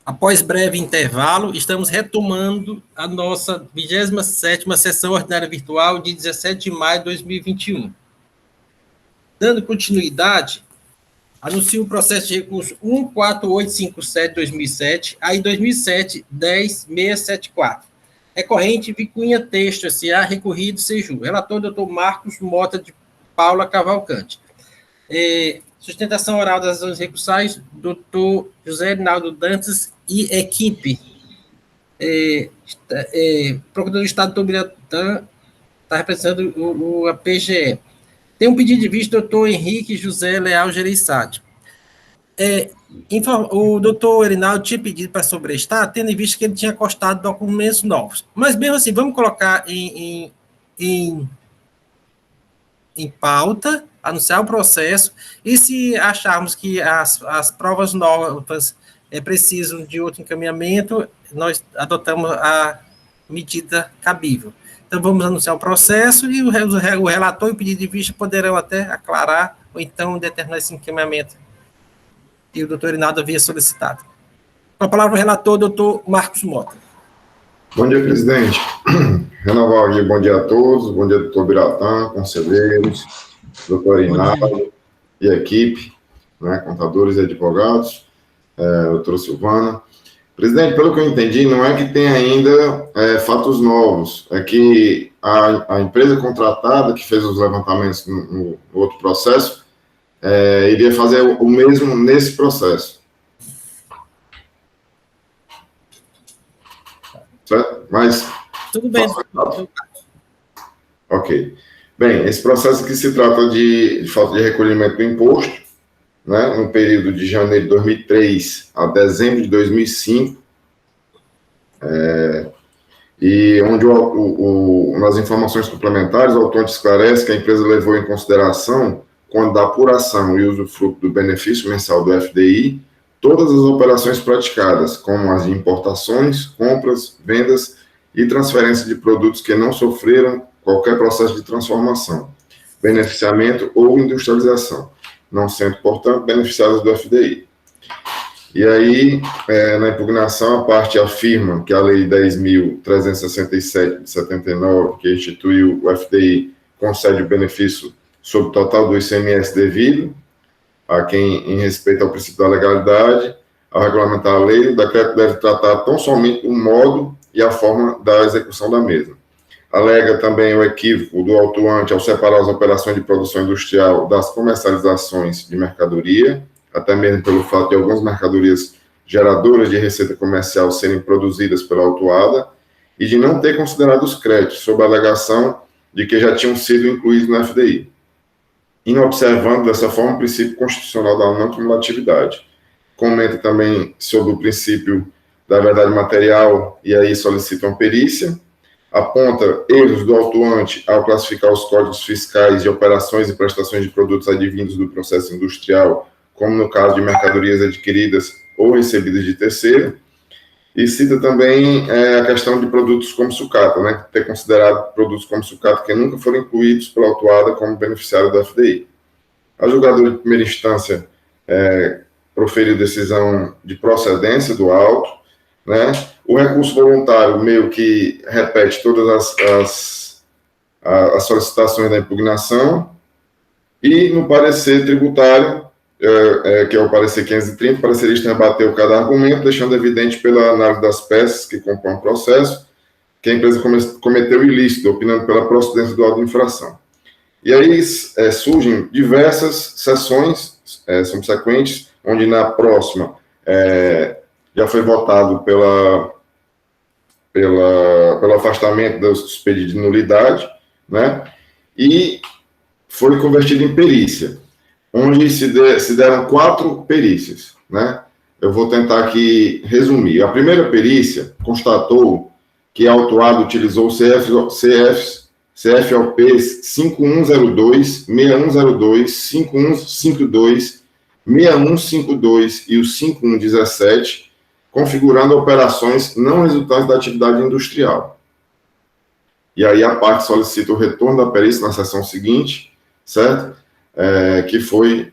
Após breve intervalo, estamos retomando a nossa 27ª sessão ordinária virtual de 17 de maio de 2021. Dando continuidade, anuncio o processo de recurso 14857-2007, aí 2007-10674. Recorrente Vicunha Texto S.A., recorrido Seju. Relator, doutor Marcos Mota de Paula Cavalcante. Sustentação oral das ações recursais, doutor José Rinaldo Dantas e equipe. Procurador do Estado, doutor Biratã, está representando a PGE. Tem um pedido de vista, doutor Henrique José Leal Gereissati. O doutor Rinaldo tinha pedido para sobrestar, tendo em vista que ele tinha costado documentos novos. Mas, mesmo assim, vamos colocar em pauta, anunciar o processo, e se acharmos que as provas novas precisam de outro encaminhamento, nós adotamos a medida cabível. Então, vamos anunciar o processo e o relator e o pedido de vista poderão até aclarar ou então determinar esse encaminhamento que o doutor Rinaldo havia solicitado. Com a palavra o relator, doutor Marcos Mota. Bom dia, presidente. Renovar aqui, bom dia a todos, bom dia, doutor Biratã, conselheiros, doutor Rinaldo e equipe, né, contadores e advogados, doutora Silvana. Presidente, pelo que eu entendi, não é que tem ainda fatos novos, é que a empresa contratada que fez os levantamentos no outro processo iria fazer o mesmo nesse processo. Certo? Mas... Tudo bem. Ok. Bem, esse processo aqui se trata de falta de recolhimento do imposto, né, no período de janeiro de 2003 a dezembro de 2005, e onde nas informações complementares o autor esclarece que a empresa levou em consideração, quando da apuração e usufruto do benefício mensal do FDI, todas as operações praticadas, como as de importações, compras, vendas e transferência de produtos que não sofreram qualquer processo de transformação, beneficiamento ou industrialização, não sendo, portanto, beneficiadas do FDI. E aí, na impugnação, a parte afirma que a Lei 10.367 de 79, que instituiu o FDI, concede o benefício sobre o total do ICMS devido a quem, em respeito ao princípio da legalidade, ao regulamentar a lei, o decreto deve tratar tão somente o modo e a forma da execução da mesma. Alega também o equívoco do autuante ao separar as operações de produção industrial das comercializações de mercadoria, até mesmo pelo fato de algumas mercadorias geradoras de receita comercial serem produzidas pela autuada, e de não ter considerado os créditos, sob a alegação de que já tinham sido incluídos no FDI, inobservando dessa forma o princípio constitucional da não cumulatividade. Comenta também sobre o princípio da verdade material, e aí solicita uma perícia. Aponta erros do autuante ao classificar os códigos fiscais de operações e prestações de produtos advindos do processo industrial, como no caso de mercadorias adquiridas ou recebidas de terceiro, e cita também a questão de produtos como sucata, né, ter considerado produtos como sucata que nunca foram incluídos pela autuada como beneficiário da FDI. A julgadora de primeira instância proferiu decisão de procedência do auto, né. O recurso voluntário meio que repete todas as solicitações da impugnação, e no parecer tributário, que é o parecer 530, o parecerista rebateu cada argumento, deixando evidente pela análise das peças que compõem o processo que a empresa cometeu ilícito, opinando pela procedência do auto de infração. E aí surgem diversas sessões subsequentes, onde na próxima já foi votado pelo afastamento dos pedidos de nulidade, né, e foi convertido em perícia, onde se deram 4 perícias, né? Eu vou tentar aqui resumir. A primeira perícia constatou que a autuada utilizou CFOP 5102, 6102, 5152, 6152 e o 5117, configurando operações não resultantes da atividade industrial. E aí a parte solicita o retorno da perícia na sessão seguinte, certo? Que foi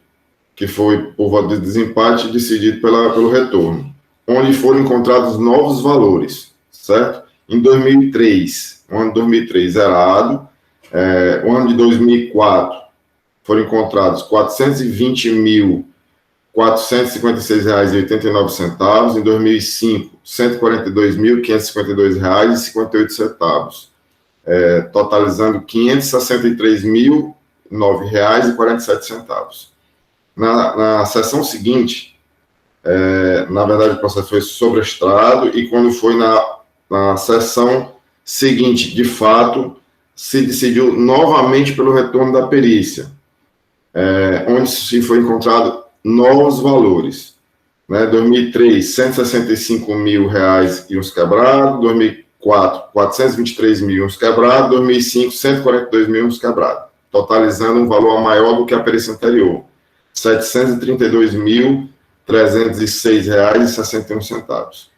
por voto de desempate decidido pelo retorno. onde foram encontrados novos valores, certo? Em 2003, o ano de 2003 zerado, o ano de 2004 foram encontrados R$ 420.456,89, em 2005, R$ 142.552,58, totalizando R$ 563.009,47. Na sessão seguinte, na verdade, o processo foi sobrestrado, e quando foi na sessão seguinte, de fato, se decidiu novamente pelo retorno da perícia, onde se foi encontrado novos valores. 2003, R$ 165.000 e uns quebrados, 2004, R$ 423.000 e uns quebrados, 2005, R$ 142.000 e uns quebrados, totalizando um valor maior do que a perícia anterior, R$ 732.306,61.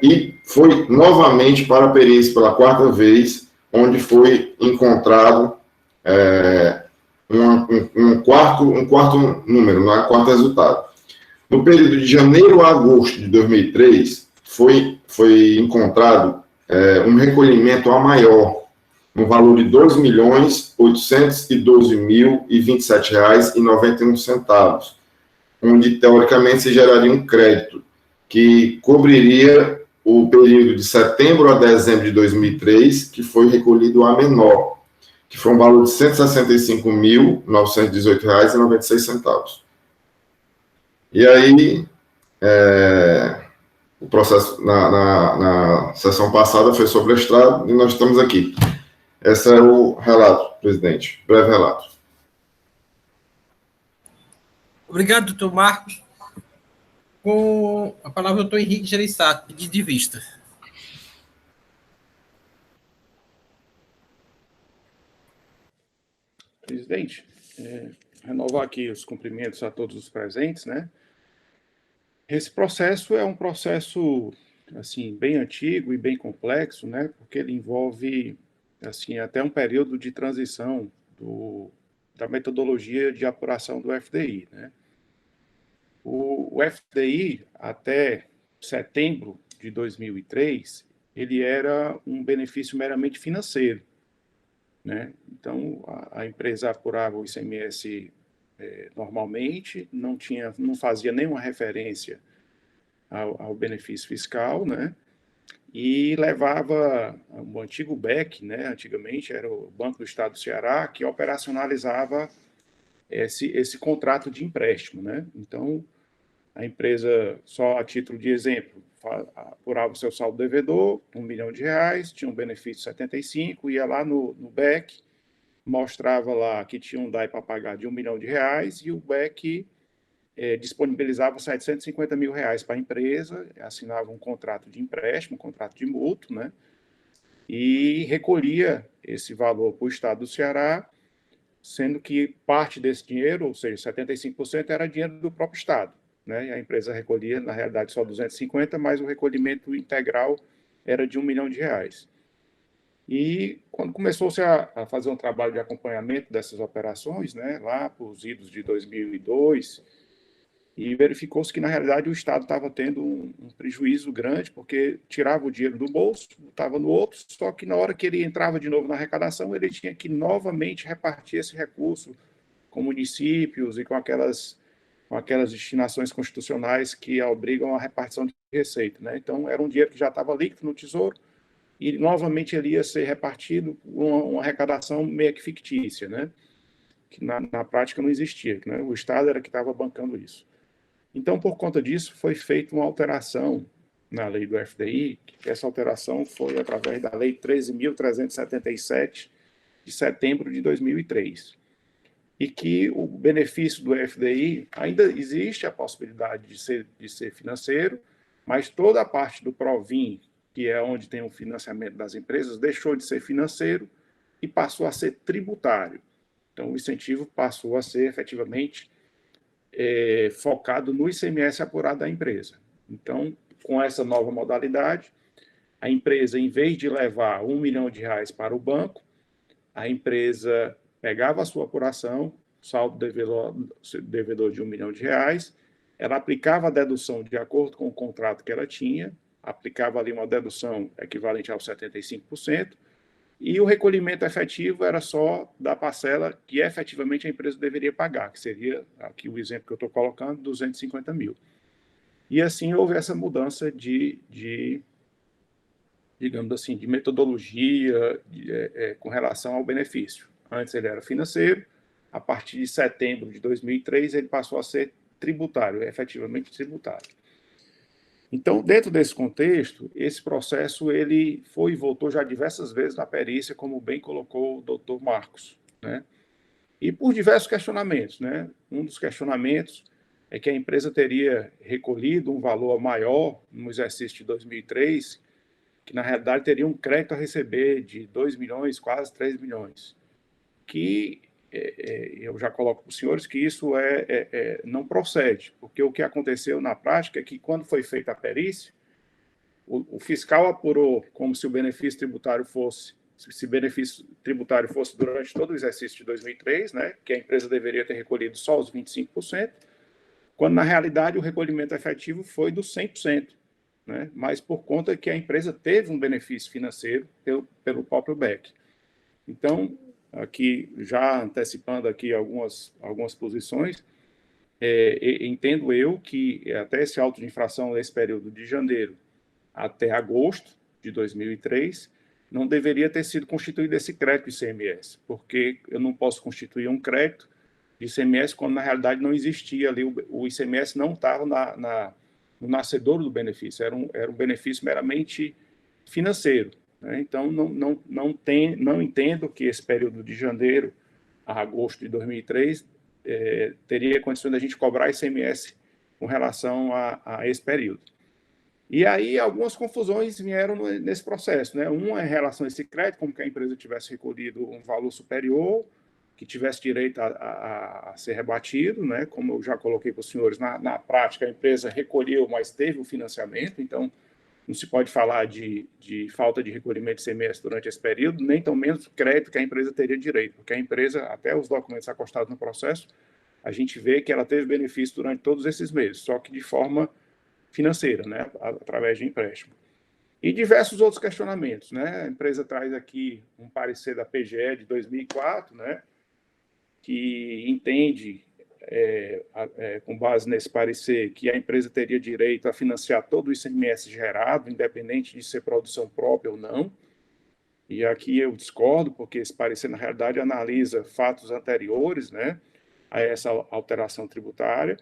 E foi novamente para a perícia pela quarta vez, onde foi encontrado um quarto número, um quarto resultado. No período de janeiro a agosto de 2003, foi encontrado um recolhimento a maior, no valor de R$ 2.812.027,91, onde, teoricamente, se geraria um crédito que cobriria o período de setembro a dezembro de 2003, que foi recolhido a menor, que foi um valor de R$ 165.918,96. E aí, o processo na sessão passada foi sobrestrado e nós estamos aqui. Esse é o relato, presidente. Breve relato. Obrigado, doutor Marcos. Com a palavra, o doutor Henrique Gereissati, pedido de vista. Presidente, renovar aqui os cumprimentos a todos os presentes, né? Esse processo é um processo, assim, bem antigo e bem complexo, né? Porque ele envolve, assim, até um período de transição da metodologia de apuração do FDI, né? O FDI, até setembro de 2003, ele era um benefício meramente financeiro, né? Então, a empresa apurava o ICMS normalmente, não fazia nenhuma referência ao benefício fiscal, né? E levava o antigo BEC, né? Antigamente era o Banco do Estado do Ceará, que operacionalizava esse contrato de empréstimo, né? Então, a empresa, só a título de exemplo, apurava o seu saldo devedor, R$ 1 milhão, tinha um benefício de 75, ia lá no BEC, mostrava lá que tinha um DAI para pagar de R$ 1 milhão, e o BEC disponibilizava R$ 750 mil para a empresa, assinava um contrato de empréstimo, um contrato de mútuo, né? E recolhia esse valor para o Estado do Ceará, sendo que parte desse dinheiro, ou seja, 75%, era dinheiro do próprio Estado, né? E a empresa recolhia, na realidade, só 250, mas o recolhimento integral era de R$ 1 milhão. E quando começou-se a fazer um trabalho de acompanhamento dessas operações, né, lá para os idos de 2002, e verificou-se que, na realidade, o Estado estava tendo um prejuízo grande, porque tirava o dinheiro do bolso, estava no outro, só que na hora que ele entrava de novo na arrecadação, ele tinha que novamente repartir esse recurso com municípios e com aquelas destinações constitucionais que obrigam a repartição de receita, né? Então, era um dinheiro que já estava líquido no Tesouro, e novamente ele ia ser repartido com uma arrecadação meio que fictícia, né? Que na prática não existia, né? O Estado era que estava bancando isso. Então, por conta disso, foi feita uma alteração na lei do FDI, que essa alteração foi através da lei 13.377, de setembro de 2003, e que o benefício do FDI ainda existe a possibilidade de ser financeiro, mas toda a parte do Provin, que é onde tem o financiamento das empresas, deixou de ser financeiro e passou a ser tributário. Então, o incentivo passou a ser efetivamente focado no ICMS apurado da empresa. Então, com essa nova modalidade, a empresa, em vez de levar R$ 1 milhão para o banco, a empresa pegava a sua apuração, saldo devedor de R$ 1 milhão, ela aplicava a dedução de acordo com o contrato que ela tinha, aplicava ali uma dedução equivalente aos 75%, e o recolhimento efetivo era só da parcela que efetivamente a empresa deveria pagar, que seria, aqui o exemplo que eu estou colocando, 250 mil. E assim houve essa mudança digamos assim, de metodologia com relação ao benefício. Antes ele era financeiro, a partir de setembro de 2003 ele passou a ser tributário, efetivamente tributário. Então, dentro desse contexto, esse processo ele foi e voltou já diversas vezes na perícia, como bem colocou o doutor Marcos, né? E por diversos questionamentos, né? Um dos questionamentos é que a empresa teria recolhido um valor maior no exercício de 2003, que na realidade teria um crédito a receber de 2 milhões, quase 3 milhões, que eu já coloco para os senhores que isso não procede, porque o que aconteceu na prática é que quando foi feita a perícia, o fiscal apurou como se o benefício tributário fosse, se benefício tributário fosse durante todo o exercício de 2003, né, que a empresa deveria ter recolhido só os 25%, quando na realidade o recolhimento efetivo foi dos 100%, né, mas por conta que a empresa teve um benefício financeiro pelo próprio BEC. Então, aqui já antecipando aqui algumas posições, entendo eu que até esse auto de infração nesse período de janeiro até agosto de 2003, não deveria ter sido constituído esse crédito ICMS, porque eu não posso constituir um crédito de ICMS quando, na realidade, não existia ali, o ICMS não estava no nascedouro do benefício, era um benefício meramente financeiro, né? Então, não entendo que esse período de janeiro a agosto de 2003 teria condições de a gente cobrar ICMS com relação a esse período. E aí algumas confusões vieram nesse processo, né? Uma é em relação a esse crédito, como que a empresa tivesse recolhido um valor superior, que tivesse direito a ser rebatido, né? Como eu já coloquei para os senhores, na prática a empresa recolheu, mas teve o financiamento, então não se pode falar de falta de recolhimento de ICMS durante esse período, nem tão menos crédito que a empresa teria direito, porque a empresa, até os documentos acostados no processo, a gente vê que ela teve benefício durante todos esses meses, só que de forma financeira, né, através de empréstimo. E diversos outros questionamentos, né? A empresa traz aqui um parecer da PGE de 2004, né, que entende, com base nesse parecer, que a empresa teria direito a financiar todo o ICMS gerado, independente de ser produção própria ou não. E aqui eu discordo, porque esse parecer, na realidade, analisa fatos anteriores, né, a essa alteração tributária.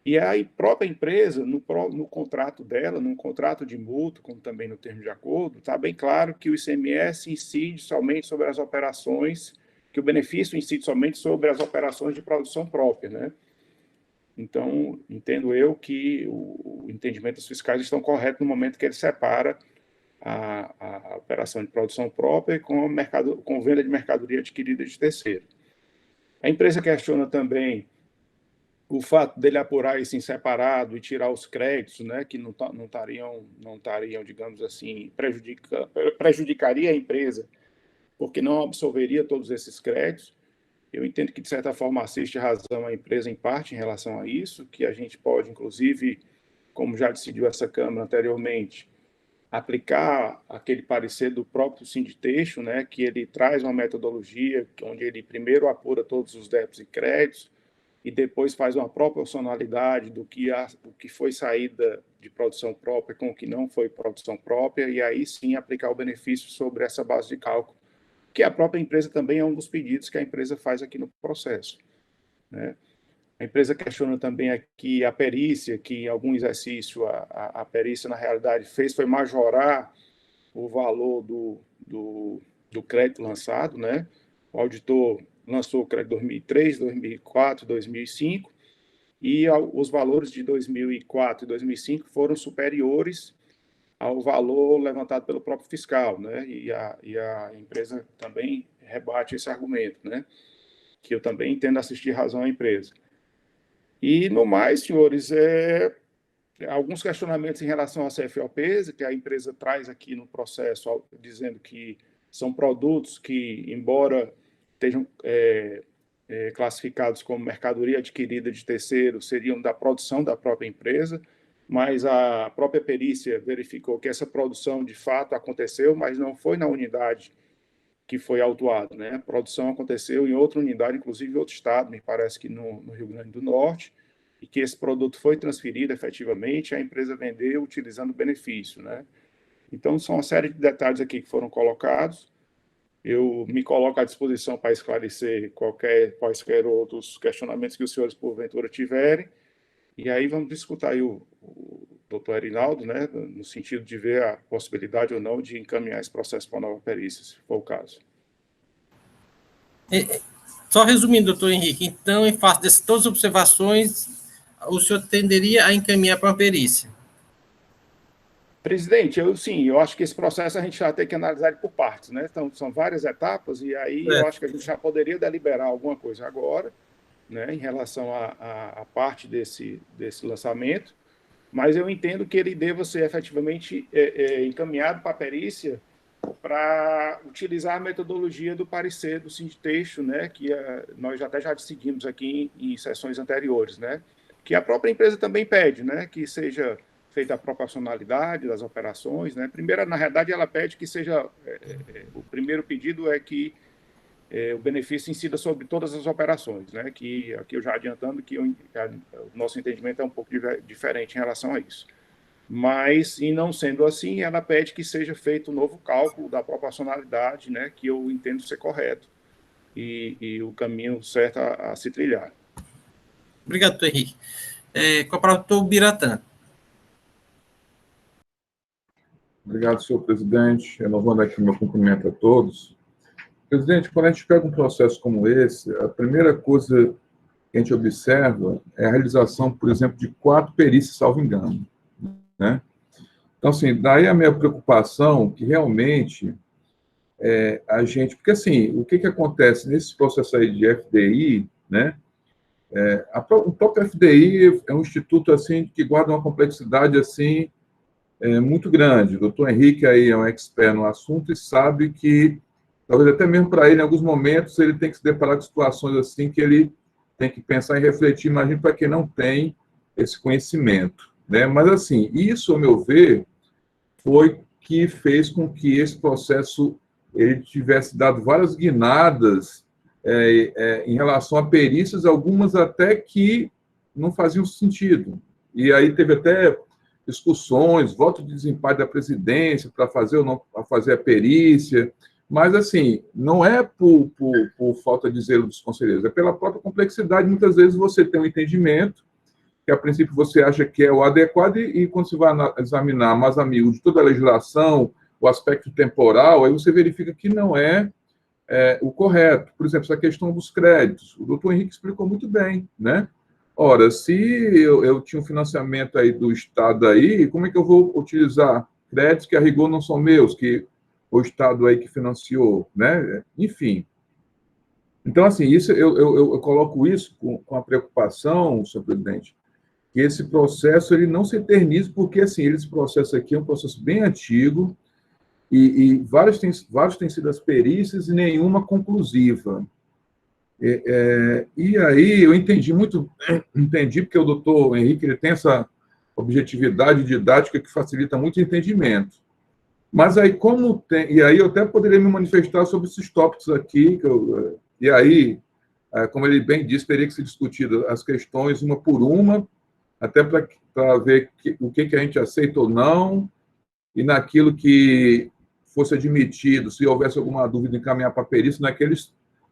E a própria empresa, no contrato dela, num contrato de mútuo, como também no termo de acordo, está bem claro que o ICMS incide somente sobre as operações, que o benefício incide somente sobre as operações de produção própria, né? Então, entendo eu que o entendimento dos fiscais estão corretos no momento que ele separa a operação de produção própria com venda de mercadoria adquirida de terceiro. A empresa questiona também o fato dele apurar isso em separado e tirar os créditos, né, que não estariam, digamos assim, prejudicaria a empresa, porque não absolveria todos esses créditos. Eu entendo que, de certa forma, assiste razão a empresa em parte em relação a isso, que a gente pode, inclusive, como já decidiu essa Câmara anteriormente, aplicar aquele parecer do próprio Sinditeixo, né, que ele traz uma metodologia onde ele primeiro apura todos os débitos e créditos, e depois faz uma proporcionalidade do que foi saída de produção própria com o que não foi produção própria, e aí sim aplicar o benefício sobre essa base de cálculo, que a própria empresa também é um dos pedidos que a empresa faz aqui no processo, né? A empresa questiona também aqui a perícia, que em algum exercício a perícia, na realidade, foi majorar o valor do crédito lançado, né? O auditor lançou o crédito 2003, 2004, 2005, e os valores de 2004 e 2005 foram superiores ao valor levantado pelo próprio fiscal, né? E a empresa também rebate esse argumento, né? Que eu também entendo assistir razão à empresa. E, no mais, senhores, alguns questionamentos em relação às CFOPs, que a empresa traz aqui no processo, dizendo que são produtos que, embora estejam classificados como mercadoria adquirida de terceiro seriam da produção da própria empresa, mas a própria perícia verificou que essa produção de fato aconteceu, mas não foi na unidade que foi autuado, né? A produção aconteceu em outra unidade, inclusive em outro estado, me parece que no Rio Grande do Norte, e que esse produto foi transferido efetivamente, a empresa vendeu utilizando o benefício, né? Então, são uma série de detalhes aqui que foram colocados. Eu me coloco à disposição para esclarecer quaisquer outros questionamentos que os senhores, porventura, tiverem. E aí vamos discutir aí o doutor Erinaldo, né, no sentido de ver a possibilidade ou não de encaminhar esse processo para a nova perícia, se for o caso. Só resumindo, doutor Henrique, então, em face de todas as observações, o senhor tenderia a encaminhar para a perícia? Presidente, eu acho que esse processo a gente já tem que analisar ele por partes, né? Então, são várias etapas, e aí eu acho que a gente já poderia deliberar alguma coisa agora, né, em relação à parte desse lançamento, mas eu entendo que ele deva ser efetivamente encaminhado para a perícia para utilizar a metodologia do parecer do Sinditexto, né, que nós até já seguimos aqui em sessões anteriores, né, que a própria empresa também pede, né, que seja feita a proporcionalidade das operações, né. Primeiro, na realidade, ela pede que seja, o primeiro pedido é que o benefício incida sobre todas as operações, né, que aqui eu já adiantando que o nosso entendimento é um pouco diferente em relação a isso. Mas, e não sendo assim, ela pede que seja feito um novo cálculo da proporcionalidade, né, que eu entendo ser correto, e o caminho certo a se trilhar. Obrigado, doutor Henrique. Com a palavra, doutor Biratã. Obrigado, senhor presidente. Renovando aqui meu cumprimento a todos. Presidente, quando a gente pega um processo como esse, a primeira coisa que a gente observa é a realização, por exemplo, de 4 perícias, salvo engano, né? Então, assim, daí a minha preocupação, que realmente a gente... Porque, assim, o que acontece nesse processo aí de FDI, né? O próprio FDI é um instituto, assim, que guarda uma complexidade, assim, muito grande. O doutor Henrique aí é um expert no assunto e sabe que, talvez até mesmo para ele, em alguns momentos, ele tem que se deparar com situações assim que ele tem que pensar e refletir, imagino, para quem não tem esse conhecimento, né? Mas, assim, isso, ao meu ver, foi que fez com que esse processo ele tivesse dado várias guinadas em relação a perícias, algumas até que não faziam sentido. E aí teve até discussões, voto de desempenho da presidência para fazer ou não fazer a perícia, mas, assim, não é por falta de zelo dos conselheiros, é pela própria complexidade. Muitas vezes você tem um entendimento que, a princípio, você acha que é o adequado e quando você vai examinar mais amigos de toda a legislação, o aspecto temporal, aí você verifica que não é o correto. Por exemplo, essa questão dos créditos. O doutor Henrique explicou muito bem, né? Ora, se eu tinha um financiamento aí do Estado aí, como é que eu vou utilizar créditos que, a rigor, não são meus, que o Estado aí que financiou, né? Enfim. Então, assim, isso, eu coloco isso com a preocupação, senhor presidente, que esse processo ele não se eternize, porque, assim, esse processo aqui é um processo bem antigo e vários têm sido as perícias e nenhuma conclusiva. E aí eu entendi porque o doutor Henrique ele tem essa objetividade didática que facilita muito o entendimento. Mas aí, como tem... E aí eu até poderia me manifestar sobre esses tópicos aqui, e aí, como ele bem disse, teria que ser discutido as questões uma por uma, até para ver o que a gente aceita ou não, e naquilo que fosse admitido, se houvesse alguma dúvida, encaminhar para a perícia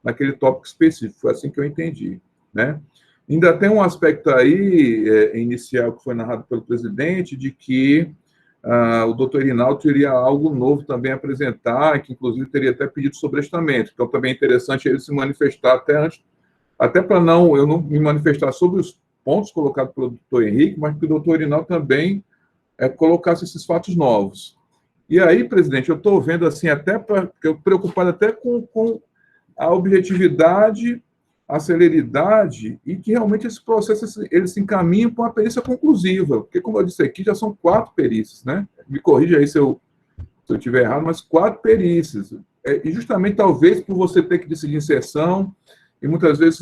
naquele tópico específico. Foi assim que eu entendi, né? Ainda tem um aspecto aí, inicial, que foi narrado pelo presidente, de que o doutor Erinaldo teria algo novo também a apresentar, que, inclusive, teria até pedido sobrestamento. Então, também é interessante ele se manifestar até para eu não me manifestar sobre os pontos colocados pelo doutor Henrique, mas que o doutor Erinaldo também colocasse esses fatos novos. E aí, presidente, eu estou vendo, assim, porque eu preocupado até com a objetividade, a celeridade, e que realmente esse processo ele se encaminha para uma perícia conclusiva, porque, como eu disse aqui, já são 4 perícias, né? Me corrija aí se eu estiver errado, mas 4 perícias. E justamente, talvez, por você ter que decidir em sessão, e muitas vezes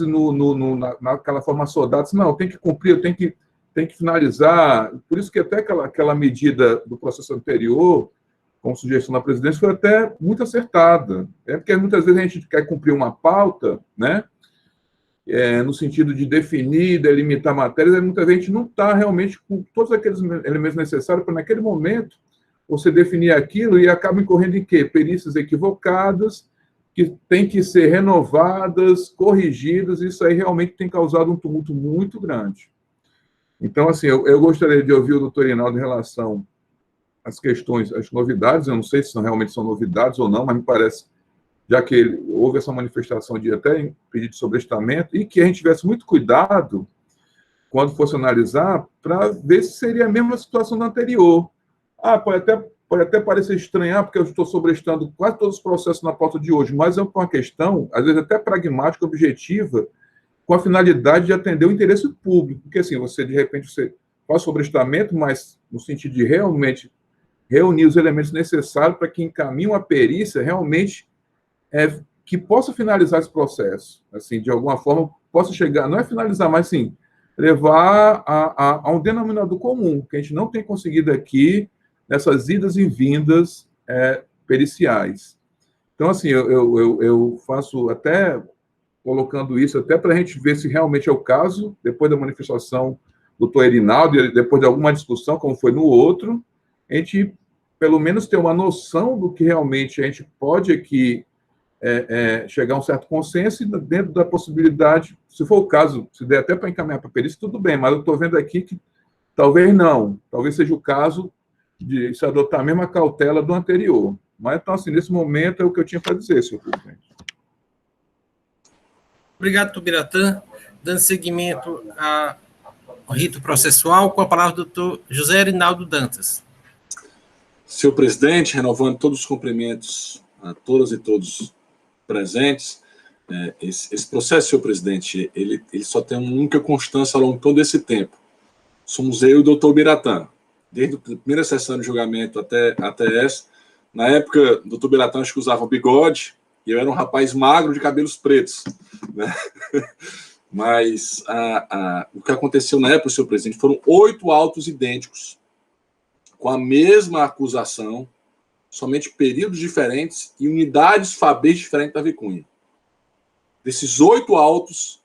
naquela forma soldada, não, tem que cumprir, tem que finalizar. Por isso que até aquela medida do processo anterior, com sugestão da presidência, foi até muito acertada. Porque muitas vezes a gente quer cumprir uma pauta, né? No sentido de definir, delimitar matérias, e muitas vezes a gente não está realmente com todos aqueles elementos necessários para, naquele momento, você definir aquilo e acaba incorrendo em quê? Perícias equivocadas, que têm que ser renovadas, corrigidas, e isso aí realmente tem causado um tumulto muito grande. Então, assim, eu gostaria de ouvir o doutor Rinaldo em relação às questões, às novidades. Eu não sei se realmente são novidades ou não, mas me parece, já que houve essa manifestação de até pedido de sobrestamento, e que a gente tivesse muito cuidado quando fosse analisar, para ver se seria a mesma situação da anterior. Pode até parecer estranhar, porque eu estou sobrestando quase todos os processos na pauta de hoje, mas é uma questão, às vezes até pragmática, objetiva, com a finalidade de atender o interesse público. Porque, assim, de repente, você faz sobrestamento, mas no sentido de realmente reunir os elementos necessários para que encaminhe uma perícia realmente que possa finalizar esse processo. Assim, de alguma forma, possa chegar, não é finalizar, mas, sim, levar a um denominador comum, que a gente não tem conseguido aqui nessas idas e vindas periciais. Então, assim, eu faço até colocando isso até para a gente ver se realmente é o caso, depois da manifestação do doutor Erinaldo, e depois de alguma discussão, como foi no outro, a gente, pelo menos, ter uma noção do que realmente a gente pode aqui chegar a um certo consenso, e dentro da possibilidade, se for o caso, se der até para encaminhar para a perícia, tudo bem, mas eu estou vendo aqui que talvez não, talvez seja o caso de se adotar a mesma cautela do anterior. Mas, então, assim, nesse momento é o que eu tinha para dizer, senhor presidente. Obrigado, Tubiratã. Dando seguimento ao rito processual, com a palavra do doutor José Rinaldo Dantas. Senhor presidente, renovando todos os cumprimentos a todas e todos presentes, esse processo, senhor presidente, ele só tem uma única constância ao longo de todo esse tempo. Somos eu e o doutor Biratã. Desde a primeira sessão de julgamento até essa. Na época, o doutor Biratã acho que usava bigode, e eu era um rapaz magro de cabelos pretos, né? Mas o que aconteceu na época, senhor presidente, foram 8 autos idênticos, com a mesma acusação, somente períodos diferentes e unidades fabris diferentes da Vicunha. Desses 8 autos,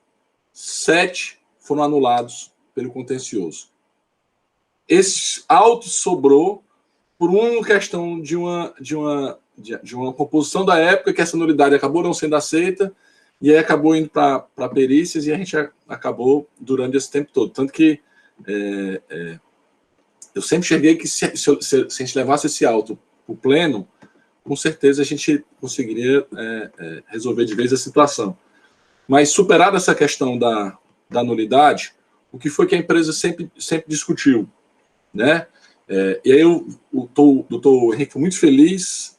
7 foram anulados pelo contencioso. Esses autos sobrou por uma questão de uma composição da época, que essa nulidade acabou não sendo aceita, e aí acabou indo para perícias, e a gente acabou durando esse tempo todo. Tanto que eu sempre enxerguei que se a gente levasse esse auto para o pleno, com certeza a gente conseguiria resolver de vez a situação. Mas, superada essa questão da nulidade, o que foi que a empresa sempre discutiu, né? E aí o doutor Henrique foi muito feliz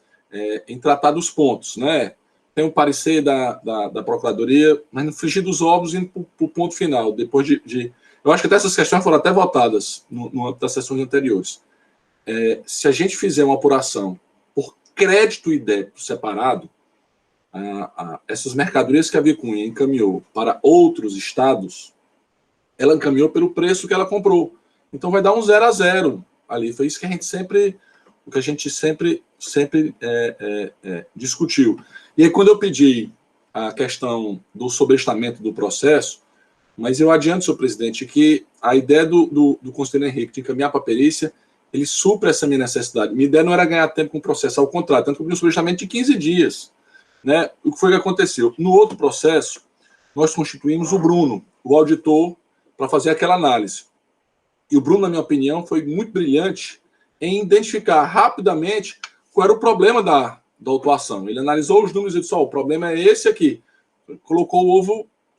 em tratar dos pontos, né? Tem um parecer da Procuradoria, mas no frigir dos ovos indo para o ponto final, depois eu acho que até essas questões foram até votadas no âmbito das sessões anteriores. Se a gente fizer uma apuração por crédito e débito separado, essas mercadorias que a Vicunha encaminhou para outros estados, ela encaminhou pelo preço que ela comprou. Então vai dar um 0 a 0 ali. Foi isso que a gente sempre discutiu. E aí, quando eu pedi a questão do sobrestamento do processo, mas eu adianto, senhor presidente, que a ideia do conselheiro Henrique de encaminhar para a perícia, ele supra essa minha necessidade. Minha ideia não era ganhar tempo com o processo, ao contrário, tanto que eu pedi um sobrestamento de 15 dias. Né? O que foi que aconteceu? No outro processo, nós constituímos o Bruno, o auditor, para fazer aquela análise. E o Bruno, na minha opinião, foi muito brilhante em identificar rapidamente qual era o problema da autuação. Ele analisou os números e disse, o problema é esse aqui. Colocou o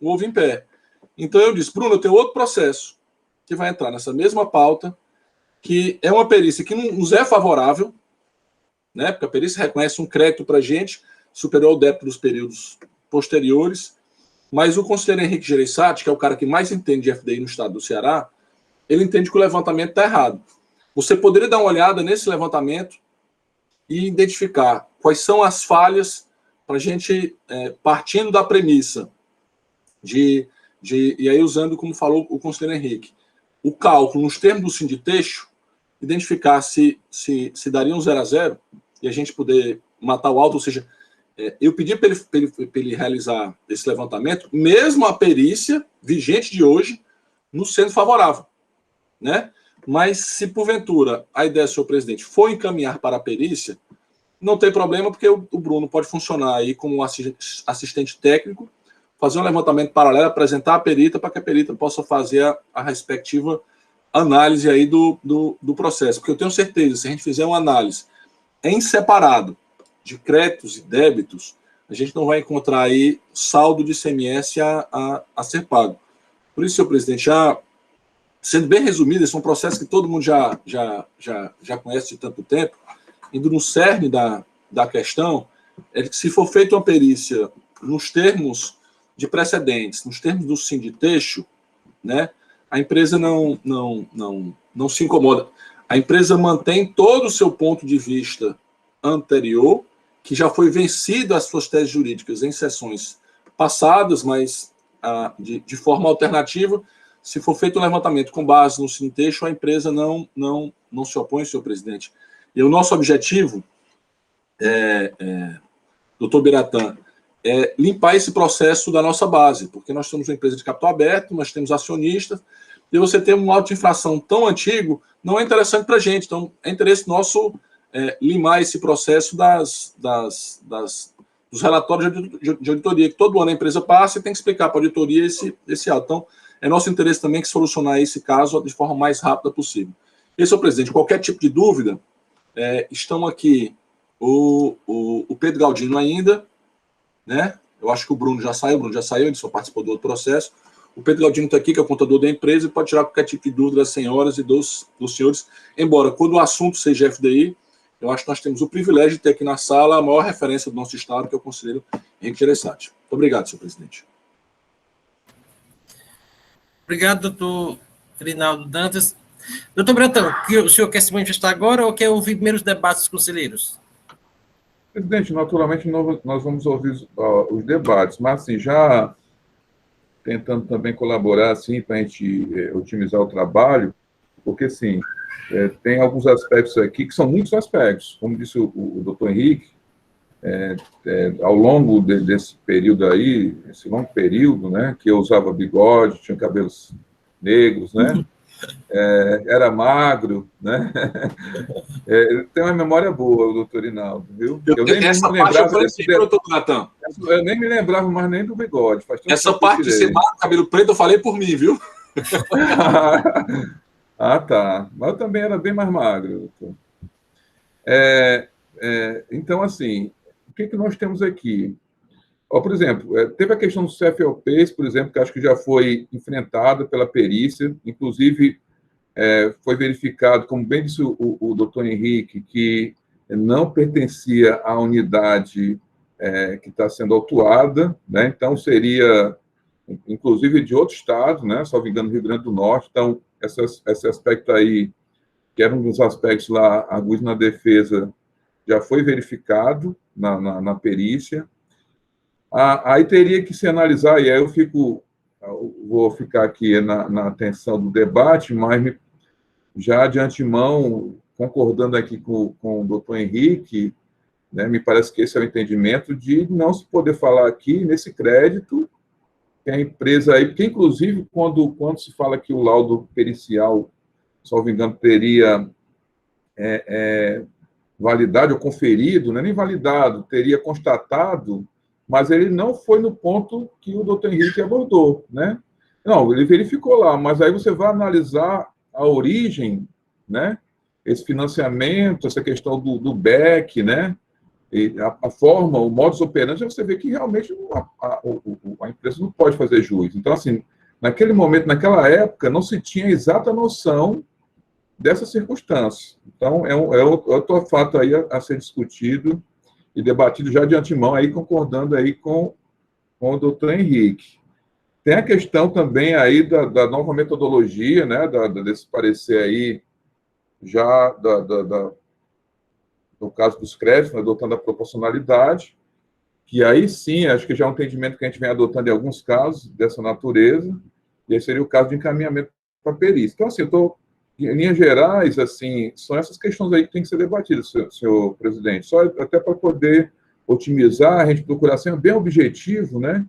ovo em pé. Então eu disse, Bruno, eu tenho outro processo que vai entrar nessa mesma pauta, que é uma perícia que não nos é favorável, né? Porque a perícia reconhece um crédito para a gente, superior ao débito dos períodos posteriores, mas o conselheiro Henrique Gereissati, que é o cara que mais entende de FDI no estado do Ceará, ele entende que o levantamento está errado. Você poderia dar uma olhada nesse levantamento e identificar quais são as falhas para a gente, partindo da premissa e aí usando, como falou o conselheiro Henrique, o cálculo nos termos do sinditeixo, identificar se daria um 0 a 0 e a gente poder matar o alto, ou seja, eu pedi para ele realizar esse levantamento, mesmo a perícia vigente de hoje, nos sendo favorável, né? Mas se porventura a ideia, senhor presidente, for encaminhar para a perícia, não tem problema, porque o Bruno pode funcionar aí como assistente técnico, fazer um levantamento paralelo, apresentar a perita para que a perita possa fazer a respectiva análise aí do processo. Porque eu tenho certeza, se a gente fizer uma análise em separado de créditos e débitos, a gente não vai encontrar aí saldo de ICMS a ser pago. Por isso, senhor presidente, já sendo bem resumido, esse é um processo que todo mundo já conhece de tanto tempo, indo no cerne da questão, é que se for feita uma perícia nos termos de precedentes, nos termos do sinditeixo, né, a empresa não se incomoda. A empresa mantém todo o seu ponto de vista anterior, que já foi vencido as suas teses jurídicas em sessões passadas, mas de forma alternativa. Se for feito um levantamento com base no sinditeixo, a empresa não se opõe, senhor presidente. E o nosso objetivo, doutor Biratã, é limpar esse processo da nossa base, porque nós somos uma empresa de capital aberto, nós temos acionistas, e você ter um auto de infração tão antigo não é interessante para a gente. Então, é interesse nosso limar esse processo dos relatórios de auditoria, que todo ano a empresa passa e tem que explicar para a auditoria esse auto. Então, é nosso interesse também que solucionar esse caso de forma mais rápida possível. E, senhor presidente, qualquer tipo de dúvida, estão aqui o Pedro Galdino ainda, né? Eu acho que o Bruno já saiu, ele só participou do outro processo. O Pedro Galdino está aqui, que é o contador da empresa, e pode tirar qualquer tipo de dúvida das senhoras e dos senhores. Embora, quando o assunto seja FDI, eu acho que nós temos o privilégio de ter aqui na sala a maior referência do nosso Estado, que é o conselheiro Henrique Gereissati. Muito obrigado, senhor presidente. Obrigado, doutor Rinaldo Dantas. Doutor Bretão, o senhor quer se manifestar agora ou quer ouvir primeiro os debates dos conselheiros? Presidente, naturalmente nós vamos ouvir os debates, mas assim, já tentando também colaborar assim, para a gente otimizar o trabalho, porque assim, tem alguns aspectos aqui que são muitos aspectos, como disse o doutor Henrique, ao longo desse período aí, esse longo período, né, que eu usava bigode, tinha cabelos negros, né, era magro, né, ele tem uma memória boa, o doutor Rinaldo, viu? Eu nem me lembrava mais nem do bigode. Essa parte de ser magro, cabelo preto, eu falei por mim, viu? Tá. Mas eu também era bem mais magro. Então, assim, o que nós temos aqui? Por exemplo, teve a questão dos CFLPs, por exemplo, que acho que já foi enfrentada pela perícia, inclusive foi verificado, como bem disse o doutor Henrique, que não pertencia à unidade que está sendo autuada, né? Então seria, inclusive, de outro estado, né? Salvo engano, Rio Grande do Norte. Então, esse aspecto aí, que era um dos aspectos lá, arguido na defesa, já foi verificado na perícia. Aí teria que se analisar, e aí vou ficar aqui na atenção do debate, mas já de antemão, concordando aqui com o doutor Henrique, né, me parece que esse é o entendimento de não se poder falar aqui nesse crédito que a empresa aí, porque inclusive quando se fala que o laudo pericial, salvo engano, teria validade ou conferido, não é nem validado, teria constatado, mas ele não foi no ponto que o doutor Henrique abordou, né? Não, ele verificou lá, mas aí você vai analisar a origem, né? Esse financiamento, essa questão do BEC, né? E a forma, o modus operandi, você vê que realmente a empresa não pode fazer jus. Então, assim, naquele momento, naquela época, não se tinha exata noção dessa circunstância. Então, é outro fato aí a ser discutido e debatido já de antemão, aí concordando aí com o doutor Henrique. Tem a questão também aí da nova metodologia, né, desse parecer aí, já no caso dos créditos, adotando a proporcionalidade. que aí sim, acho que já é um entendimento que a gente vem adotando em alguns casos dessa natureza, e aí seria o caso de encaminhamento para perícia. Então, assim, em linhas gerais, assim, são essas questões aí que tem que ser debatidas, senhor presidente, só até para poder otimizar, a gente procurar ser bem objetivo, né?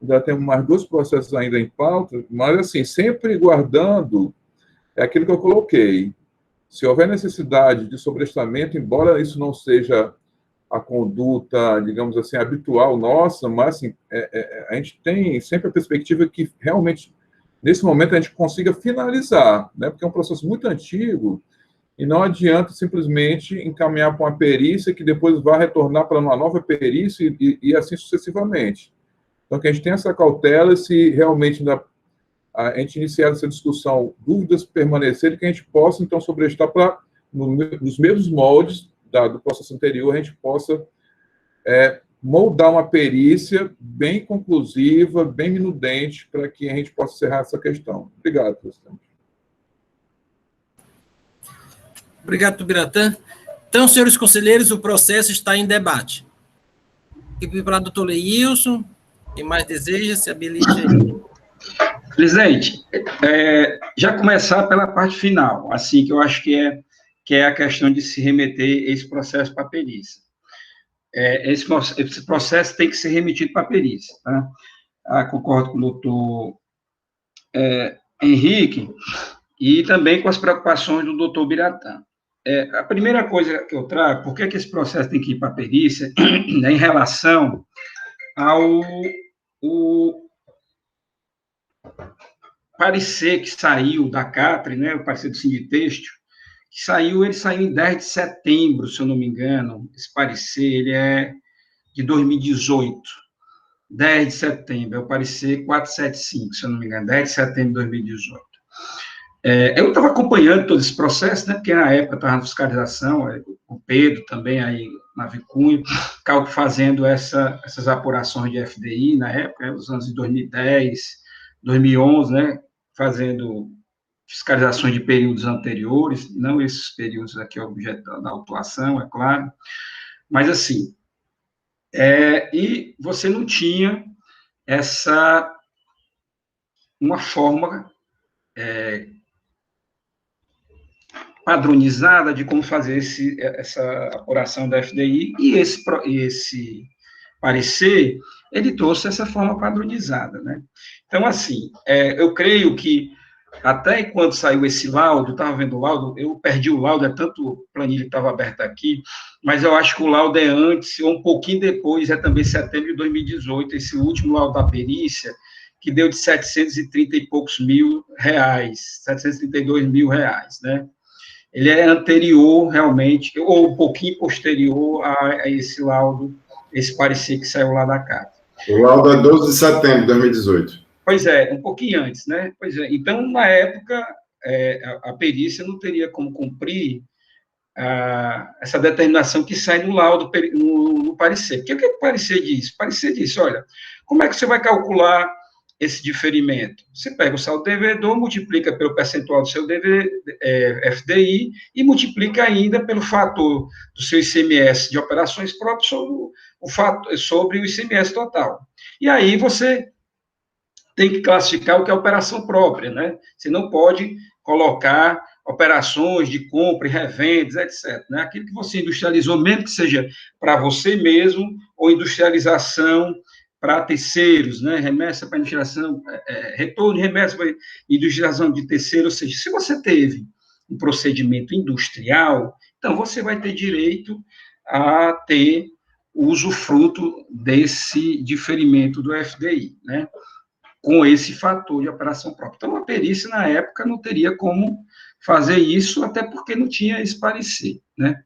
Ainda temos mais 2 processos ainda em pauta, mas, assim, sempre guardando aquilo que eu coloquei. Se houver necessidade de sobrestamento, embora isso não seja a conduta, digamos assim, habitual nossa, mas, assim, a gente tem sempre a perspectiva que, realmente, nesse momento, a gente consiga finalizar, né? Porque é um processo muito antigo e não adianta simplesmente encaminhar para uma perícia que depois vai retornar para uma nova perícia e assim sucessivamente. Então, que a gente tenha essa cautela, se realmente a gente iniciar essa discussão, dúvidas permanecerem, que a gente possa, então, sobrestar para, nos mesmos moldes do processo anterior, a gente possa moldar uma perícia bem conclusiva, bem minudente, para que a gente possa encerrar essa questão. Obrigado, presidente. Obrigado, Tubiratã. Então, senhores conselheiros, o processo está em debate. E para o doutor Leilson, quem mais deseja, se habilite aí. Presidente, já começar pela parte final, assim, que eu acho que é a questão de se remeter esse processo para a perícia. Esse processo tem que ser remetido para a perícia, tá? Concordo com o doutor Henrique e também com as preocupações do doutor Biratã. A primeira coisa que eu trago, por que esse processo tem que ir para a perícia, é em relação ao parecer que saiu da CAPRE, né, o parecer do Sinditêxtil, ele saiu em 10 de setembro, se eu não me engano, esse parecer, ele é de 2018, 10 de setembro, é o parecer 475, se eu não me engano, 10 de setembro de 2018. Eu estava acompanhando todo esse processo, né, porque na época estava na fiscalização, o Pedro também, aí, na Vicunha, fazendo essas apurações de FDI, na época, nos anos de 2010, 2011, né, fazendo fiscalizações de períodos anteriores, não esses períodos aqui objeto da autuação, é claro, mas assim, e você não tinha uma forma padronizada de como fazer essa apuração da FDI, e esse parecer, ele trouxe essa forma padronizada, né? Então, assim, eu creio que até enquanto saiu esse laudo, estava vendo o laudo, eu perdi o laudo, tanto planilha que estava aberta aqui, mas eu acho que o laudo é antes, ou um pouquinho depois, também setembro de 2018, esse último laudo da perícia, que deu de 730 e poucos mil reais, 732 mil reais, né? Ele é anterior, realmente, ou um pouquinho posterior a esse laudo, esse parecer que saiu lá da CAPRE. O laudo é 12 de setembro de 2018. Pois é, um pouquinho antes, né? Pois é. Então, na época, a perícia não teria como cumprir essa determinação que sai no laudo, no parecer. Porque o que o parecer diz? O parecer diz, olha, como é que você vai calcular esse diferimento? Você pega o saldo devedor, multiplica pelo percentual do seu FDI e multiplica ainda pelo fator do seu ICMS de operações próprias sobre o ICMS total. E aí você tem que classificar o que é operação própria, né? Você não pode colocar operações de compra e revendas, etc. Né? Aquilo que você industrializou, mesmo que seja para você mesmo, ou industrialização para terceiros, né? Remessa para industrialização, retorno de remessa para industrialização de terceiro, ou seja, se você teve um procedimento industrial, então você vai ter direito a ter o usufruto desse diferimento do FDI, né? Com esse fator de operação própria. Então, a perícia, na época, não teria como fazer isso, até porque não tinha esse parecer, né?